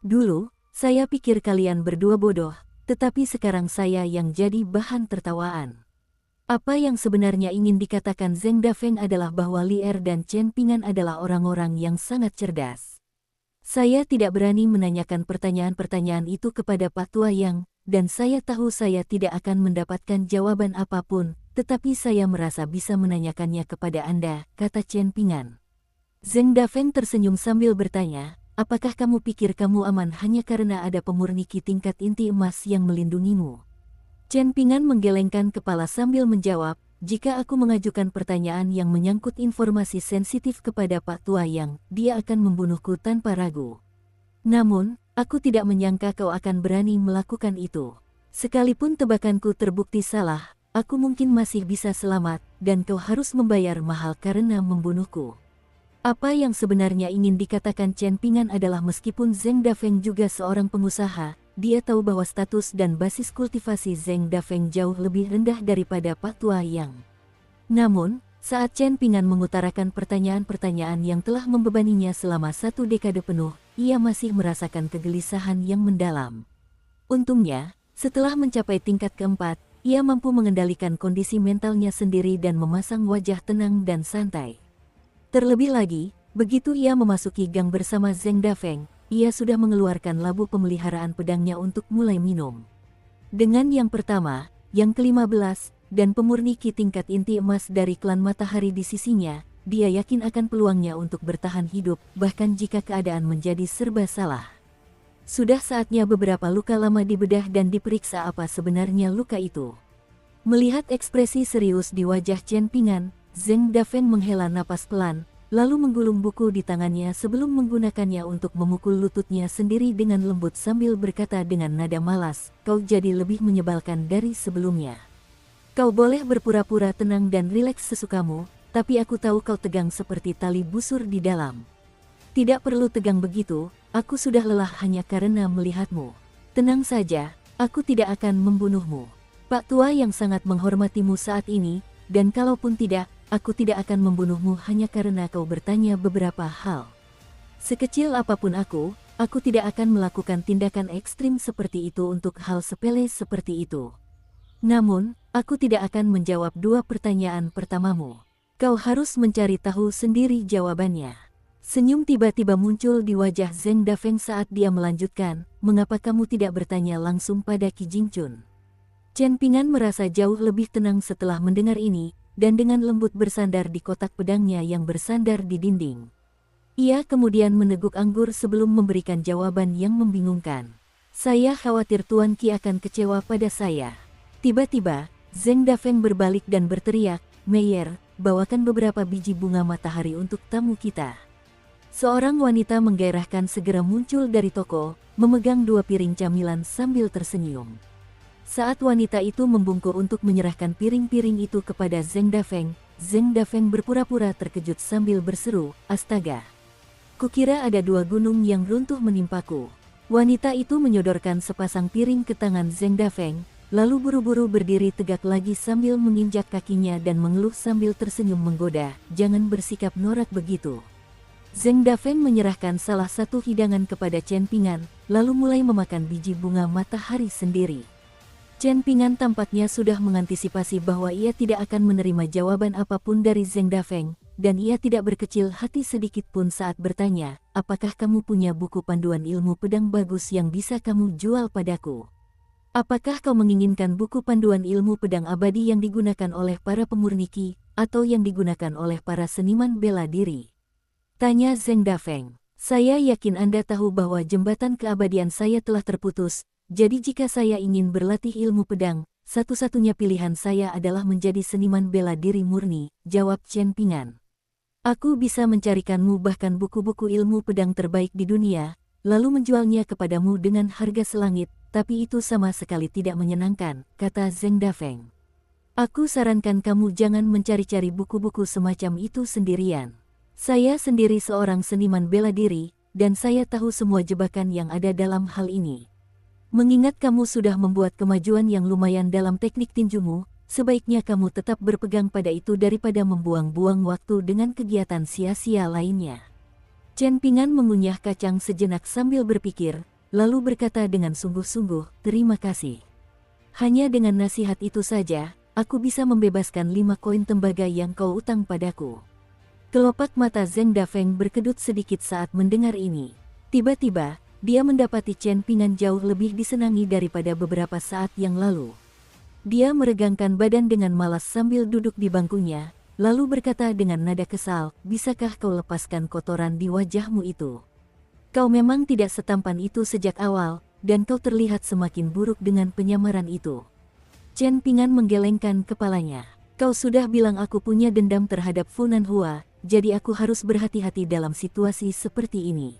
Dulu, saya pikir kalian berdua bodoh, tetapi sekarang saya yang jadi bahan tertawaan." Apa yang sebenarnya ingin dikatakan Zheng Dafeng adalah bahwa Li Er dan Chen Ping'an adalah orang-orang yang sangat cerdas. "Saya tidak berani menanyakan pertanyaan-pertanyaan itu kepada Pak Tua Yang, dan saya tahu saya tidak akan mendapatkan jawaban apapun, tetapi saya merasa bisa menanyakannya kepada Anda," kata Chen Ping'an. Zheng Dafeng tersenyum sambil bertanya, "Apakah kamu pikir kamu aman hanya karena ada pemurni ki tingkat inti emas yang melindungimu?" Chen Ping'an menggelengkan kepala sambil menjawab, "Jika aku mengajukan pertanyaan yang menyangkut informasi sensitif kepada Pak Tua Yang, dia akan membunuhku tanpa ragu. Namun, aku tidak menyangka kau akan berani melakukan itu. Sekalipun tebakanku terbukti salah, aku mungkin masih bisa selamat, dan kau harus membayar mahal karena membunuhku." Apa yang sebenarnya ingin dikatakan Chen Ping'an adalah meskipun Zheng Dafeng juga seorang pengusaha, dia tahu bahwa status dan basis kultivasi Zheng Dafeng jauh lebih rendah daripada Pak Tua Yang. Namun, saat Chen Ping'an mengutarakan pertanyaan-pertanyaan yang telah membebaninya selama 1 dekade penuh, ia masih merasakan kegelisahan yang mendalam. Untungnya, setelah mencapai tingkat keempat, ia mampu mengendalikan kondisi mentalnya sendiri dan memasang wajah tenang dan santai. Terlebih lagi, begitu ia memasuki gang bersama Zheng Dafeng, ia sudah mengeluarkan labu pemeliharaan pedangnya untuk mulai minum. Dengan yang pertama, yang ke-15, dan pemurni ki tingkat inti emas dari klan Matahari di sisinya, dia yakin akan peluangnya untuk bertahan hidup, bahkan jika keadaan menjadi serba salah. Sudah saatnya beberapa luka lama dibedah dan diperiksa apa sebenarnya luka itu. Melihat ekspresi serius di wajah Chen Ping'an, Zheng Dafeng menghela napas pelan, lalu menggulung buku di tangannya sebelum menggunakannya untuk memukul lututnya sendiri dengan lembut sambil berkata dengan nada malas, "Kau jadi lebih menyebalkan dari sebelumnya. Kau boleh berpura-pura tenang dan rileks sesukamu, tapi aku tahu kau tegang seperti tali busur di dalam. Tidak perlu tegang begitu, aku sudah lelah hanya karena melihatmu. Tenang saja, aku tidak akan membunuhmu. Pak Tua yang sangat menghormatimu saat ini, dan kalaupun tidak, aku tidak akan membunuhmu hanya karena kau bertanya beberapa hal. Sekecil apapun aku tidak akan melakukan tindakan ekstrim seperti itu untuk hal sepele seperti itu. Namun, aku tidak akan menjawab 2 pertanyaan pertamamu. Kau harus mencari tahu sendiri jawabannya." Senyum tiba-tiba muncul di wajah Zheng Dafeng saat dia melanjutkan, "Mengapa kamu tidak bertanya langsung pada Qi Jingchun?" Chen Ping'an merasa jauh lebih tenang setelah mendengar ini, dan dengan lembut bersandar di kotak pedangnya yang bersandar di dinding. Ia kemudian meneguk anggur sebelum memberikan jawaban yang membingungkan. "Saya khawatir Tuan Qi akan kecewa pada saya." Tiba-tiba, Zheng Dafeng berbalik dan berteriak, Meyer, bawakan beberapa biji bunga matahari untuk tamu kita. Seorang wanita menggairahkan segera muncul dari toko, memegang 2 piring camilan sambil tersenyum. Saat wanita itu membungkuk untuk menyerahkan piring-piring itu kepada Zheng Dafeng berpura-pura terkejut sambil berseru, "Astaga! Kukira ada 2 gunung yang runtuh menimpaku." Wanita itu menyodorkan sepasang piring ke tangan Zheng Dafeng, lalu buru-buru berdiri tegak lagi sambil menginjak kakinya dan mengeluh sambil tersenyum menggoda, "Jangan bersikap norak begitu." Zheng Dafeng menyerahkan salah satu hidangan kepada Chen Ping'an, lalu mulai memakan biji bunga matahari sendiri. Chen Ping'an tampaknya sudah mengantisipasi bahwa ia tidak akan menerima jawaban apapun dari Zheng Dafeng, dan ia tidak berkecil hati sedikit pun saat bertanya, "Apakah kamu punya buku panduan ilmu pedang bagus yang bisa kamu jual padaku? Apakah kau menginginkan buku panduan ilmu pedang abadi yang digunakan oleh para pemurniki, atau yang digunakan oleh para seniman bela diri?" Tanya Zheng Dafeng. "Saya yakin Anda tahu bahwa jembatan keabadian saya telah terputus, jadi jika saya ingin berlatih ilmu pedang, satu-satunya pilihan saya adalah menjadi seniman bela diri murni," jawab Chen Ping'an. "Aku bisa mencarikanmu bahkan buku-buku ilmu pedang terbaik di dunia, lalu menjualnya kepadamu dengan harga selangit, tapi itu sama sekali tidak menyenangkan," kata Zheng Dafeng. "Aku sarankan kamu jangan mencari-cari buku-buku semacam itu sendirian. Saya sendiri seorang seniman bela diri, dan saya tahu semua jebakan yang ada dalam hal ini. Mengingat kamu sudah membuat kemajuan yang lumayan dalam teknik tinjumu, sebaiknya kamu tetap berpegang pada itu daripada membuang-buang waktu dengan kegiatan sia-sia lainnya." Chen Ping'an mengunyah kacang sejenak sambil berpikir, lalu berkata dengan sungguh-sungguh, "Terima kasih. Hanya dengan nasihat itu saja, aku bisa membebaskan 5 koin tembaga yang kau utang padaku." Kelopak mata Zheng Dafeng berkedut sedikit saat mendengar ini. Tiba-tiba, dia mendapati Chen Ping'an jauh lebih disenangi daripada beberapa saat yang lalu. Dia meregangkan badan dengan malas sambil duduk di bangkunya, lalu berkata dengan nada kesal, "Bisakah kau lepaskan kotoran di wajahmu itu? Kau memang tidak setampan itu sejak awal, dan kau terlihat semakin buruk dengan penyamaran itu." Chen Ping'an menggelengkan kepalanya. "Kau sudah bilang aku punya dendam terhadap Fu Nanhua, jadi aku harus berhati-hati dalam situasi seperti ini.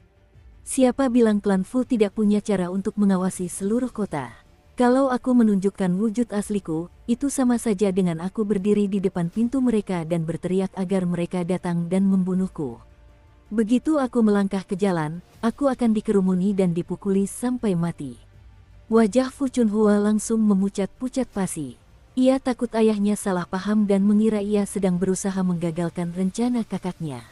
Siapa bilang klan Fu tidak punya cara untuk mengawasi seluruh kota? Kalau aku menunjukkan wujud asliku, itu sama saja dengan aku berdiri di depan pintu mereka dan berteriak agar mereka datang dan membunuhku. Begitu aku melangkah ke jalan, aku akan dikerumuni dan dipukuli sampai mati." Wajah Fu Chunhua langsung memucat-pucat pasi. Ia takut ayahnya salah paham dan mengira ia sedang berusaha menggagalkan rencana kakaknya.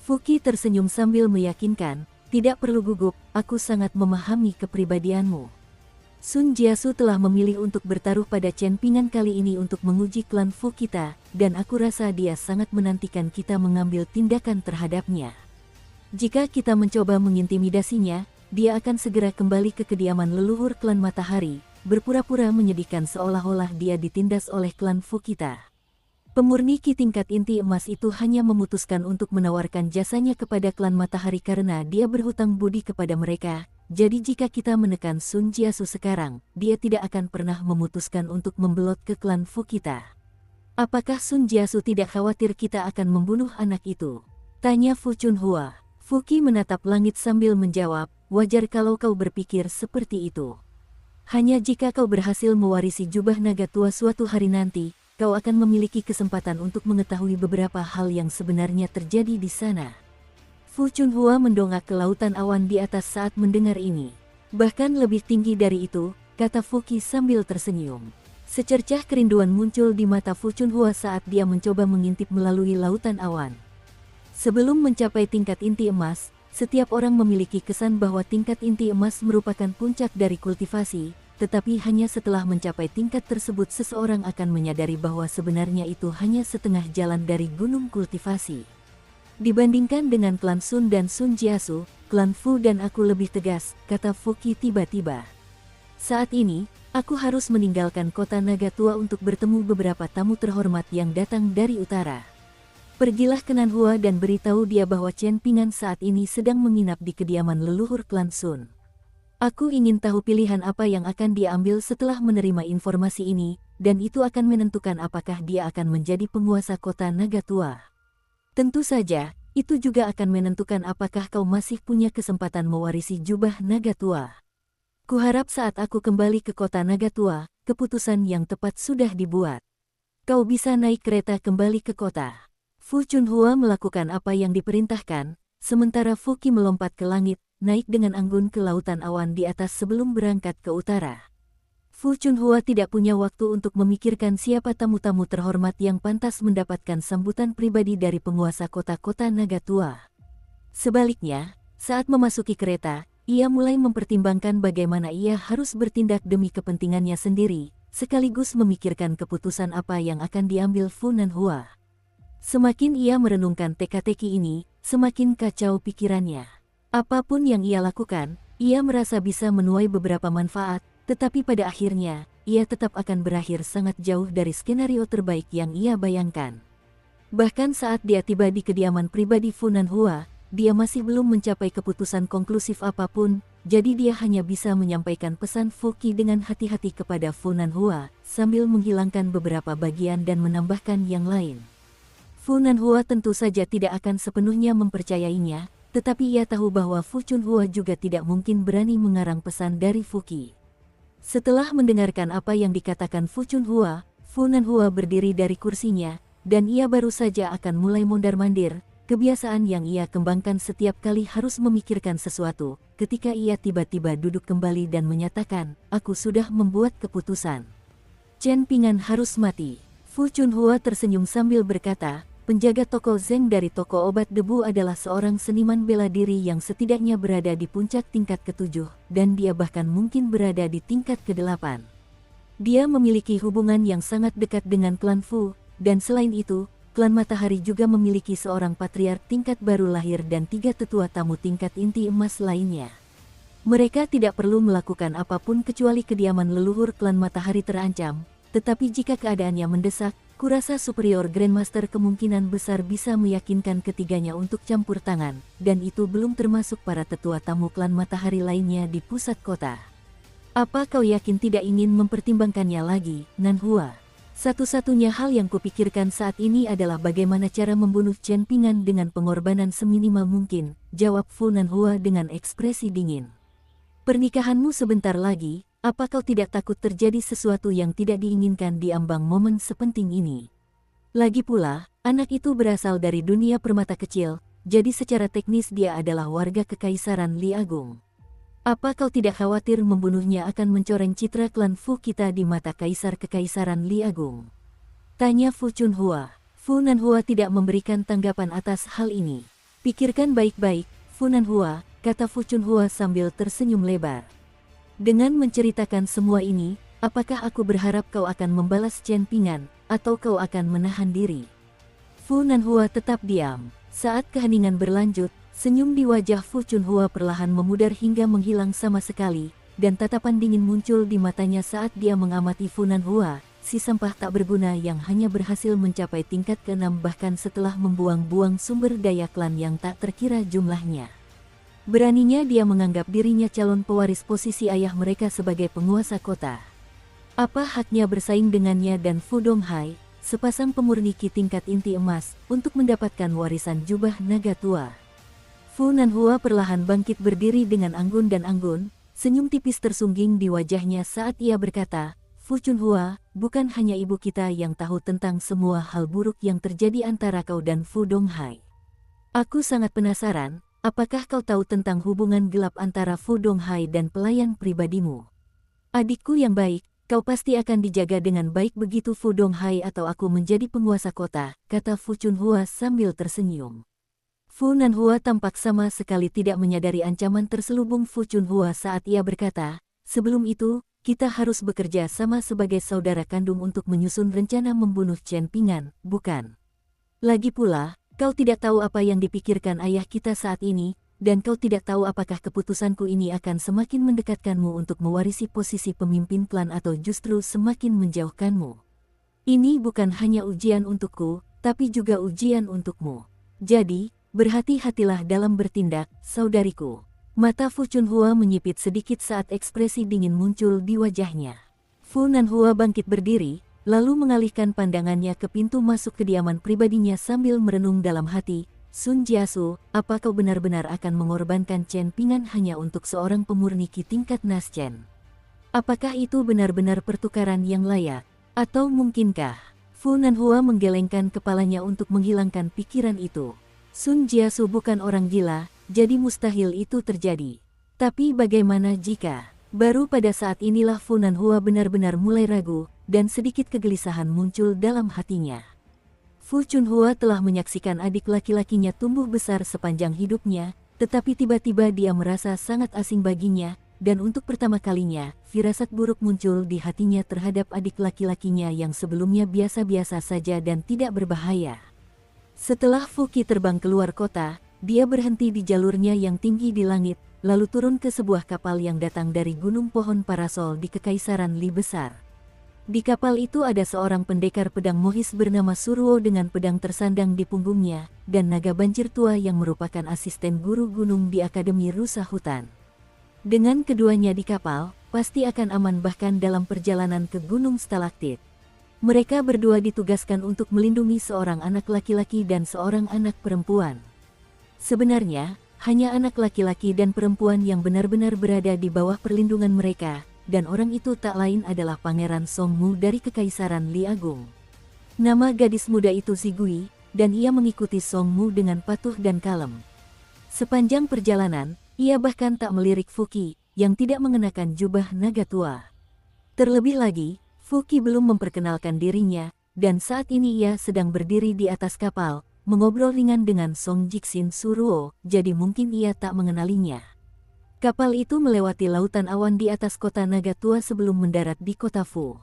Fuqi tersenyum sambil meyakinkan, "Tidak perlu gugup, aku sangat memahami kepribadianmu. Sun Jiasu telah memilih untuk bertaruh pada Chen Ping'an kali ini untuk menguji klan Fu kita, dan aku rasa dia sangat menantikan kita mengambil tindakan terhadapnya. Jika kita mencoba mengintimidasinya, dia akan segera kembali ke kediaman leluhur klan Matahari, berpura-pura menyedihkan seolah-olah dia ditindas oleh klan Fu kita. Pemurniki tingkat inti emas itu hanya memutuskan untuk menawarkan jasanya kepada klan Matahari karena dia berhutang budi kepada mereka, jadi jika kita menekan Sun Jiasu sekarang, dia tidak akan pernah memutuskan untuk membelot ke klan Fu kita. Apakah Sun Jiasu tidak khawatir kita akan membunuh anak itu?" tanya Fu Chunhua. Fuqi menatap langit sambil menjawab, "Wajar kalau kau berpikir seperti itu. Hanya jika kau berhasil mewarisi jubah naga tua suatu hari nanti, kau akan memiliki kesempatan untuk mengetahui beberapa hal yang sebenarnya terjadi di sana." Fu Chunhua mendongak ke lautan awan di atas saat mendengar ini. "Bahkan lebih tinggi dari itu," kata Fuqi sambil tersenyum. Secercah kerinduan muncul di mata Fu Chunhua saat dia mencoba mengintip melalui lautan awan. Sebelum mencapai tingkat inti emas, setiap orang memiliki kesan bahwa tingkat inti emas merupakan puncak dari kultivasi, tetapi hanya setelah mencapai tingkat tersebut seseorang akan menyadari bahwa sebenarnya itu hanya setengah jalan dari gunung kultivasi. Dibandingkan dengan klan Sun dan Sun Jiasu, klan Fu dan aku lebih tegas, kata Fuqi tiba-tiba. Saat ini, aku harus meninggalkan kota naga tua untuk bertemu beberapa tamu terhormat yang datang dari utara. Pergilah ke Nanhua dan beritahu dia bahwa Chen Ping'an saat ini sedang menginap di kediaman leluhur klan Sun. Aku ingin tahu pilihan apa yang akan dia ambil setelah menerima informasi ini, dan itu akan menentukan apakah dia akan menjadi penguasa kota Naga Tua. Tentu saja, itu juga akan menentukan apakah kau masih punya kesempatan mewarisi jubah Naga Tua. Kuharap saat aku kembali ke kota Naga Tua, keputusan yang tepat sudah dibuat. Kau bisa naik kereta kembali ke kota. Fu Chunhua melakukan apa yang diperintahkan, sementara Fu Qi melompat ke langit, naik dengan anggun ke lautan awan di atas sebelum berangkat ke utara. Fu Chunhua tidak punya waktu untuk memikirkan siapa tamu-tamu terhormat yang pantas mendapatkan sambutan pribadi dari penguasa kota-kota Naga Tua. Sebaliknya, saat memasuki kereta, ia mulai mempertimbangkan bagaimana ia harus bertindak demi kepentingannya sendiri, sekaligus memikirkan keputusan apa yang akan diambil Fu Nanhua. Semakin ia merenungkan teka-teki ini, semakin kacau pikirannya. Apapun yang ia lakukan, ia merasa bisa menuai beberapa manfaat, tetapi pada akhirnya, ia tetap akan berakhir sangat jauh dari skenario terbaik yang ia bayangkan. Bahkan saat dia tiba di kediaman pribadi Fu Nanhua, dia masih belum mencapai keputusan konklusif apapun, jadi dia hanya bisa menyampaikan pesan Fu Qi dengan hati-hati kepada Fu Nanhua, sambil menghilangkan beberapa bagian dan menambahkan yang lain. Fu Nanhua tentu saja tidak akan sepenuhnya mempercayainya, tetapi ia tahu bahwa Fu Chunhua juga tidak mungkin berani mengarang pesan dari Fu Qi. Setelah mendengarkan apa yang dikatakan Fu Chunhua, Fu Nanhua berdiri dari kursinya, dan ia baru saja akan mulai mondar-mandir, kebiasaan yang ia kembangkan setiap kali harus memikirkan sesuatu, ketika ia tiba-tiba duduk kembali dan menyatakan, "Aku sudah membuat keputusan. Chen Pingan harus mati." Fu Chunhua tersenyum sambil berkata, penjaga toko Zeng dari toko obat debu adalah seorang seniman bela diri yang setidaknya berada di puncak tingkat ke-7, dan dia bahkan mungkin berada di tingkat ke-8. Dia memiliki hubungan yang sangat dekat dengan klan Fu, dan selain itu, klan Matahari juga memiliki seorang patriark tingkat baru lahir dan 3 tetua tamu tingkat inti emas lainnya. Mereka tidak perlu melakukan apapun kecuali kediaman leluhur klan Matahari terancam, tetapi jika keadaannya mendesak, kurasa Superior Grandmaster kemungkinan besar bisa meyakinkan ketiganya untuk campur tangan, dan itu belum termasuk para tetua tamu klan Matahari lainnya di pusat kota. Apa kau yakin tidak ingin mempertimbangkannya lagi, Nanhua? Satu-satunya hal yang kupikirkan saat ini adalah bagaimana cara membunuh Chen Pingan dengan pengorbanan seminimal mungkin, jawab Fu Nanhua dengan ekspresi dingin. Pernikahanmu sebentar lagi. Apa kau tidak takut terjadi sesuatu yang tidak diinginkan di ambang momen sepenting ini? Lagi pula, anak itu berasal dari dunia permata kecil, jadi secara teknis dia adalah warga Kekaisaran Li Agung. Apa kau tidak khawatir membunuhnya akan mencoreng citra klan Fu kita di mata Kaisar Kekaisaran Li Agung? Tanya Fu Chunhua. Fu Nanhua tidak memberikan tanggapan atas hal ini. Pikirkan baik-baik, Fu Nanhua, kata Fu Chunhua sambil tersenyum lebar. Dengan menceritakan semua ini, apakah aku berharap kau akan membalas Chen Pingan, atau kau akan menahan diri? Fu Nanhua tetap diam. Saat keheningan berlanjut, senyum di wajah Fu Chunhua perlahan memudar hingga menghilang sama sekali, dan tatapan dingin muncul di matanya saat dia mengamati Fu Nanhua, si sampah tak berguna yang hanya berhasil mencapai tingkat ke-6 bahkan setelah membuang-buang sumber daya klan yang tak terkira jumlahnya. Beraninya dia menganggap dirinya calon pewaris posisi ayah mereka sebagai penguasa kota. Apa haknya bersaing dengannya dan Fu Donghai, sepasang pemurni Qi tingkat inti emas, untuk mendapatkan warisan jubah naga tua? Fu Nanhua perlahan bangkit berdiri dengan anggun dan anggun, senyum tipis tersungging di wajahnya saat ia berkata, Fu Chunhua, bukan hanya ibu kita yang tahu tentang semua hal buruk yang terjadi antara kau dan Fu Donghai. Aku sangat penasaran, apakah kau tahu tentang hubungan gelap antara Fu Donghai dan pelayan pribadimu? Adikku yang baik, kau pasti akan dijaga dengan baik begitu Fu Donghai atau aku menjadi penguasa kota, kata Fu Chunhua sambil tersenyum. Fu Nanhua tampak sama sekali tidak menyadari ancaman terselubung Fu Chunhua saat ia berkata, sebelum itu, kita harus bekerja sama sebagai saudara kandung untuk menyusun rencana membunuh Chen Pingan, bukan? Lagi pula, kau tidak tahu apa yang dipikirkan ayah kita saat ini, dan kau tidak tahu apakah keputusanku ini akan semakin mendekatkanmu untuk mewarisi posisi pemimpin klan atau justru semakin menjauhkanmu. Ini bukan hanya ujian untukku, tapi juga ujian untukmu. Jadi, berhati-hatilah dalam bertindak, saudariku. Mata Fu Chunhua menyipit sedikit saat ekspresi dingin muncul di wajahnya. Fu Nanhua bangkit berdiri, lalu mengalihkan pandangannya ke pintu masuk kediaman pribadinya sambil merenung dalam hati, Sun Jiasu, apa kau benar-benar akan mengorbankan Chen Ping'an hanya untuk seorang pemurni Qi tingkat Naschen? Apakah itu benar-benar pertukaran yang layak? Atau mungkinkah? Fu Nanhua menggelengkan kepalanya untuk menghilangkan pikiran itu. Sun Jiasu bukan orang gila, jadi mustahil itu terjadi. Tapi bagaimana jika? Baru pada saat inilah Fu Nanhua benar-benar mulai ragu, dan sedikit kegelisahan muncul dalam hatinya. Fu Chunhua telah menyaksikan adik laki-lakinya tumbuh besar sepanjang hidupnya, tetapi tiba-tiba dia merasa sangat asing baginya, dan untuk pertama kalinya, firasat buruk muncul di hatinya terhadap adik laki-lakinya yang sebelumnya biasa-biasa saja dan tidak berbahaya. Setelah Fu Qi terbang keluar kota, dia berhenti di jalurnya yang tinggi di langit, lalu turun ke sebuah kapal yang datang dari gunung pohon parasol di Kekaisaran Li Besar. Di kapal itu ada seorang pendekar pedang mohis bernama Suruo dengan pedang tersandang di punggungnya, dan naga banjir tua yang merupakan asisten guru gunung di Akademi Rusa Hutan. Dengan keduanya di kapal, pasti akan aman bahkan dalam perjalanan ke Gunung Stalaktit. Mereka berdua ditugaskan untuk melindungi seorang anak laki-laki dan seorang anak perempuan. Sebenarnya, hanya anak laki-laki dan perempuan yang benar-benar berada di bawah perlindungan mereka, dan orang itu tak lain adalah Pangeran Songmu dari Kekaisaran Li Agung. Nama gadis muda itu Zigui, dan ia mengikuti Songmu dengan patuh dan kalem. Sepanjang perjalanan, ia bahkan tak melirik Fu Qi, yang tidak mengenakan jubah naga tua. Terlebih lagi, Fu Qi belum memperkenalkan dirinya, dan saat ini ia sedang berdiri di atas kapal, mengobrol ringan dengan Song Jixin Suruo, jadi mungkin ia tak mengenalinya. Kapal itu melewati lautan awan di atas kota naga tua sebelum mendarat di kota Fu.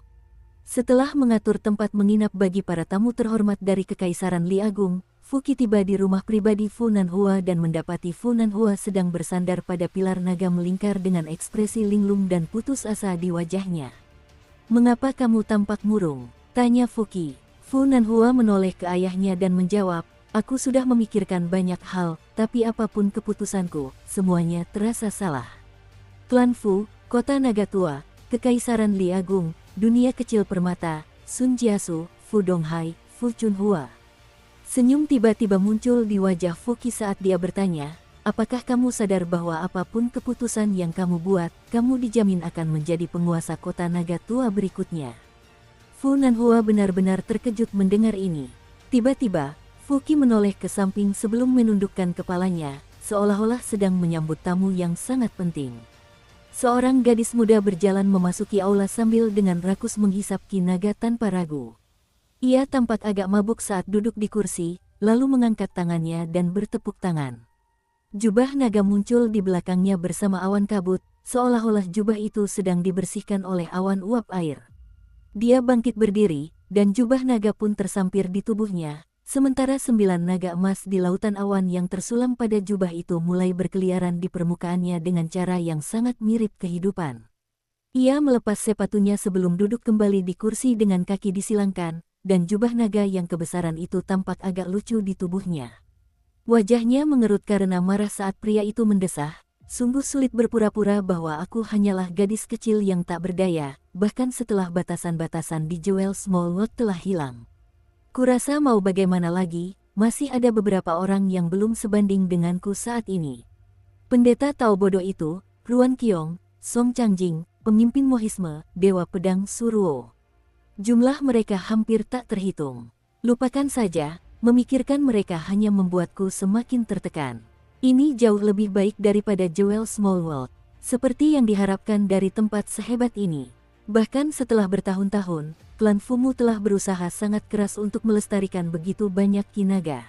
Setelah mengatur tempat menginap bagi para tamu terhormat dari Kekaisaran Li Agung, Fu Qi tiba di rumah pribadi Fu Nanhua dan mendapati Fu Nanhua sedang bersandar pada pilar naga melingkar dengan ekspresi linglung dan putus asa di wajahnya. "Mengapa kamu tampak murung?" tanya Fu Qi. Fu Nanhua menoleh ke ayahnya dan menjawab, "Aku sudah memikirkan banyak hal, tapi apapun keputusanku, semuanya terasa salah." Klan Fu, Kota Naga Tua, Kekaisaran Li Agung, Dunia Kecil Permata, Sun Jiasu, Fu Donghai, Fu Chunhua. Senyum tiba-tiba muncul di wajah Fu Qi saat dia bertanya, "Apakah kamu sadar bahwa apapun keputusan yang kamu buat, kamu dijamin akan menjadi penguasa Kota Naga Tua berikutnya?" Fu Nanhua benar-benar terkejut mendengar ini. Tiba-tiba, Fu Qi menoleh ke samping sebelum menundukkan kepalanya, seolah-olah sedang menyambut tamu yang sangat penting. Seorang gadis muda berjalan memasuki aula sambil dengan rakus menghisap Qi naga tanpa ragu. Ia tampak agak mabuk saat duduk di kursi, lalu mengangkat tangannya dan bertepuk tangan. Jubah naga muncul di belakangnya bersama awan kabut, seolah-olah jubah itu sedang dibersihkan oleh awan uap air. Dia bangkit berdiri, dan jubah naga pun tersampir di tubuhnya. Sementara 9 naga emas di lautan awan yang tersulam pada jubah itu mulai berkeliaran di permukaannya dengan cara yang sangat mirip kehidupan. Ia melepas sepatunya sebelum duduk kembali di kursi dengan kaki disilangkan, dan jubah naga yang kebesaran itu tampak agak lucu di tubuhnya. Wajahnya mengerut karena marah saat pria itu mendesah, "Sungguh sulit berpura-pura bahwa aku hanyalah gadis kecil yang tak berdaya, bahkan setelah batasan-batasan di Jewel Small World telah hilang. Kurasa mau bagaimana lagi, masih ada beberapa orang yang belum sebanding denganku saat ini." Pendeta Tao bodoh itu, Ruan Qiong, Song Changjing, pemimpin Mohisme, Dewa Pedang Suruo. Jumlah mereka hampir tak terhitung. Lupakan saja, memikirkan mereka hanya membuatku semakin tertekan. Ini jauh lebih baik daripada Jewel Small World, seperti yang diharapkan dari tempat sehebat ini. Bahkan setelah bertahun-tahun, klan Fumu telah berusaha sangat keras untuk melestarikan begitu banyak Qi naga.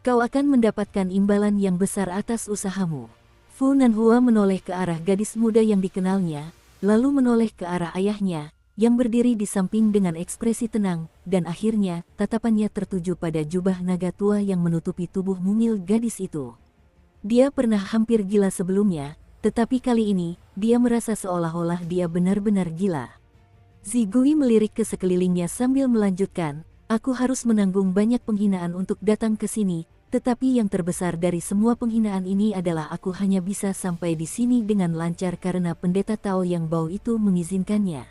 Kau akan mendapatkan imbalan yang besar atas usahamu. Fu Nanhua menoleh ke arah gadis muda yang dikenalnya, lalu menoleh ke arah ayahnya, yang berdiri di samping dengan ekspresi tenang, dan akhirnya tatapannya tertuju pada jubah naga tua yang menutupi tubuh mungil gadis itu. Dia pernah hampir gila sebelumnya, tetapi kali ini, dia merasa seolah-olah dia benar-benar gila. Zigui melirik ke sekelilingnya sambil melanjutkan, "Aku harus menanggung banyak penghinaan untuk datang ke sini, tetapi yang terbesar dari semua penghinaan ini adalah aku hanya bisa sampai di sini dengan lancar karena pendeta Tao yang bau itu mengizinkannya."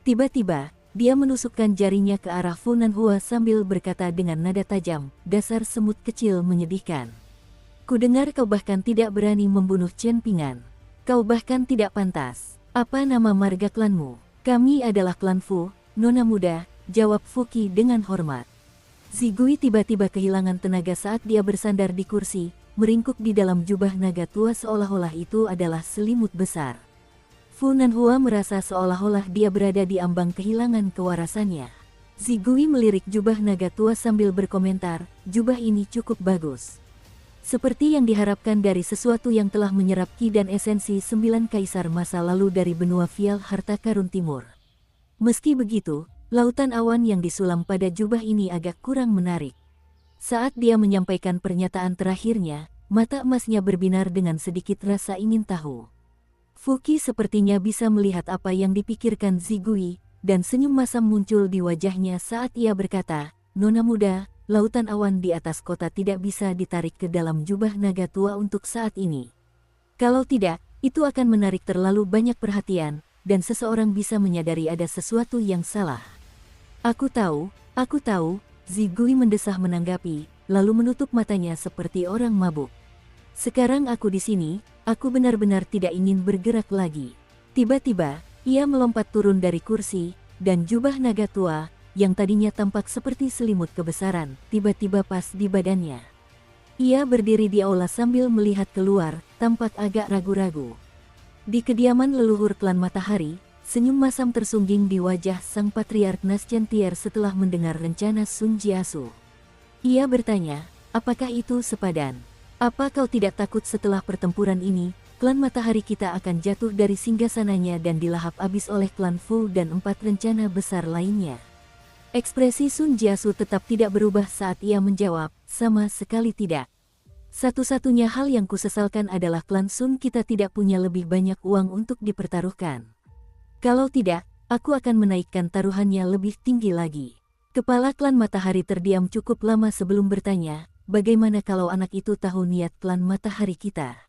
Tiba-tiba, Dia menusukkan jarinya ke arah Fu Nanhua sambil berkata dengan nada tajam, "Dasar semut kecil menyedihkan. Kudengar kau bahkan tidak berani membunuh Chen Pingan. Kau bahkan tidak pantas. Apa nama marga klanmu?" "Kami adalah klan Fu, Nona muda," jawab Fuqi dengan hormat. Zigui tiba-tiba kehilangan tenaga saat dia bersandar di kursi, meringkuk di dalam jubah naga tua seolah-olah itu adalah selimut besar. Fu Nanhua merasa seolah-olah dia berada di ambang kehilangan kewarasannya. Zigui melirik jubah naga tua sambil berkomentar, "Jubah ini cukup bagus. Seperti yang diharapkan dari sesuatu yang telah menyerap ki dan esensi 9 kaisar masa lalu dari benua Fial Harta Karun Timur. Meski begitu, lautan awan yang disulam pada jubah ini agak kurang menarik." Saat dia menyampaikan pernyataan terakhirnya, mata emasnya berbinar dengan sedikit rasa ingin tahu. Fuqi sepertinya bisa melihat apa yang dipikirkan Zigui, dan senyum masam muncul di wajahnya saat ia berkata, "Nona muda, lautan awan di atas kota tidak bisa ditarik ke dalam jubah naga tua untuk saat ini. Kalau tidak, itu akan menarik terlalu banyak perhatian, dan seseorang bisa menyadari ada sesuatu yang salah." Aku tahu, Zigui mendesah menanggapi, lalu menutup matanya seperti orang mabuk. "Sekarang aku di sini, aku benar-benar tidak ingin bergerak lagi." Tiba-tiba, ia melompat turun dari kursi, dan jubah naga tua, yang tadinya tampak seperti selimut kebesaran, tiba-tiba pas di badannya. Ia berdiri di aula sambil melihat keluar, tampak agak ragu-ragu. Di kediaman leluhur klan Matahari, senyum masam tersungging di wajah sang patriark Nascentier setelah mendengar rencana Sun Jiasu. Ia bertanya, "Apakah itu sepadan? Apa kau tidak takut setelah pertempuran ini, klan Matahari kita akan jatuh dari singgasananya dan dilahap habis oleh klan Fu dan 4 rencana besar lainnya?" Ekspresi Sun Jiasu tetap tidak berubah saat ia menjawab, "Sama sekali tidak. Satu-satunya hal yang kusesalkan adalah klan Sun kita tidak punya lebih banyak uang untuk dipertaruhkan. Kalau tidak, aku akan menaikkan taruhannya lebih tinggi lagi." Kepala klan Matahari terdiam cukup lama sebelum bertanya, "Bagaimana kalau anak itu tahu niat klan Matahari kita?"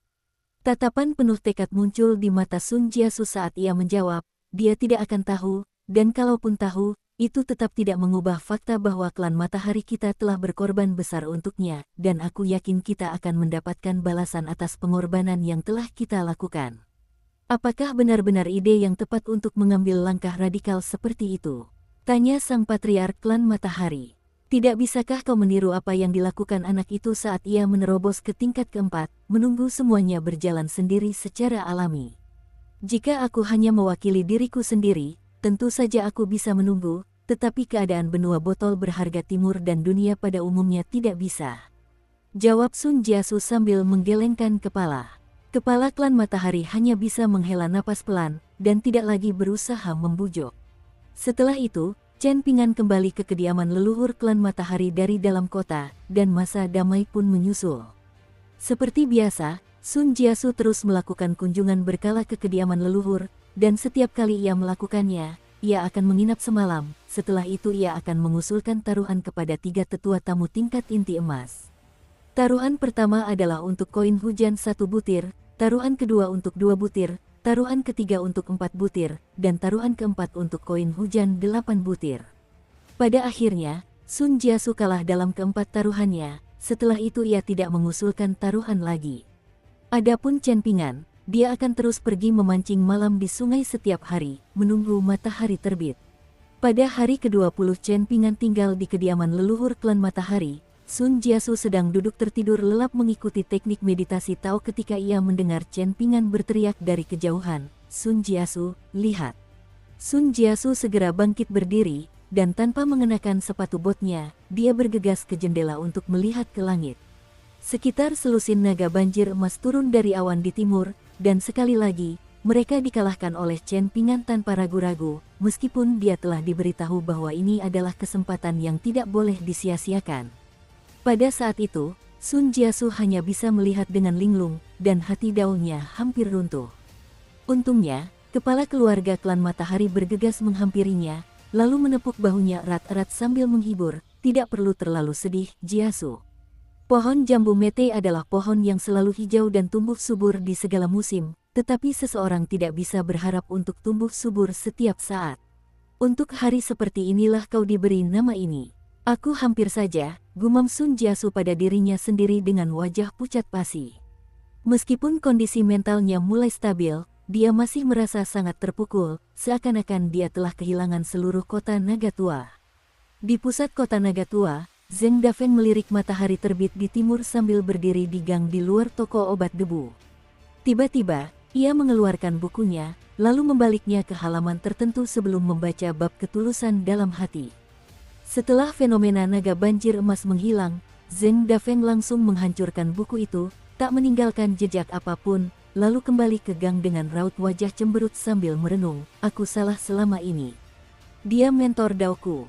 Tatapan penuh tekad muncul di mata Sun Jiasu saat ia menjawab, "Dia tidak akan tahu, dan kalaupun tahu, itu tetap tidak mengubah fakta bahwa klan Matahari kita telah berkorban besar untuknya, dan aku yakin kita akan mendapatkan balasan atas pengorbanan yang telah kita lakukan." "Apakah benar-benar ide yang tepat untuk mengambil langkah radikal seperti itu?" tanya sang patriark klan Matahari. "Tidak bisakah kau meniru apa yang dilakukan anak itu saat ia menerobos ke tingkat keempat, menunggu semuanya berjalan sendiri secara alami? Jika aku hanya mewakili diriku sendiri, tentu saja aku bisa menunggu, tetapi keadaan benua botol berharga timur dan dunia pada umumnya tidak bisa," jawab Sun Jiasu sambil menggelengkan kepala. Kepala klan Matahari hanya bisa menghela napas pelan, dan tidak lagi berusaha membujuk. Setelah itu, Chen Pingan kembali ke kediaman leluhur klan Matahari dari dalam kota, dan masa damai pun menyusul. Seperti biasa, Sun Jiasu terus melakukan kunjungan berkala ke kediaman leluhur, dan setiap kali ia melakukannya, ia akan menginap semalam. Setelah itu ia akan mengusulkan taruhan kepada 3 tetua tamu tingkat inti emas. Taruhan pertama adalah untuk koin hujan 1 butir, taruhan kedua untuk 2 butir, taruhan ketiga untuk 4 butir, dan taruhan keempat untuk koin hujan 8 butir. Pada akhirnya, Sun Jiasu kalah dalam keempat taruhannya, setelah itu ia tidak mengusulkan taruhan lagi. Adapun Chen Pingan, dia akan terus pergi memancing malam di sungai setiap hari, menunggu matahari terbit. Pada hari ke-20 Chen Pingan tinggal di kediaman leluhur klan Matahari, Sun Jiasu sedang duduk tertidur lelap mengikuti teknik meditasi Tao ketika ia mendengar Chen Pingan berteriak dari kejauhan, "Sun Jiasu, lihat!" Sun Jiasu segera bangkit berdiri, dan tanpa mengenakan sepatu botnya, dia bergegas ke jendela untuk melihat ke langit. Sekitar selusin naga banjir emas turun dari awan di timur, dan sekali lagi, mereka dikalahkan oleh Chen Pingan tanpa ragu-ragu, meskipun dia telah diberitahu bahwa ini adalah kesempatan yang tidak boleh disia-siakan. Pada saat itu, Sun Jiasu hanya bisa melihat dengan linglung, dan hati daunnya hampir runtuh. Untungnya, kepala keluarga klan Matahari bergegas menghampirinya, lalu menepuk bahunya erat-erat sambil menghibur, "Tidak perlu terlalu sedih, Jiasu. Pohon jambu mete adalah pohon yang selalu hijau dan tumbuh subur di segala musim, tetapi seseorang tidak bisa berharap untuk tumbuh subur setiap saat. Untuk hari seperti inilah kau diberi nama ini. Aku hampir saja, gumam Sun Jiasu pada dirinya sendiri dengan wajah pucat pasi. Meskipun kondisi mentalnya mulai stabil, dia masih merasa sangat terpukul, seakan-akan dia telah kehilangan seluruh kota naga tua. Di pusat kota naga tua, Zheng Dafeng melirik matahari terbit di timur sambil berdiri di gang di luar toko obat debu. Tiba-tiba, ia mengeluarkan bukunya, lalu membaliknya ke halaman tertentu sebelum membaca bab ketulusan dalam hati. Setelah fenomena naga banjir emas menghilang, Zheng Dafeng langsung menghancurkan buku itu, tak meninggalkan jejak apapun, lalu kembali ke gang dengan raut wajah cemberut sambil merenung, aku salah selama ini. Dia mentor Daoku.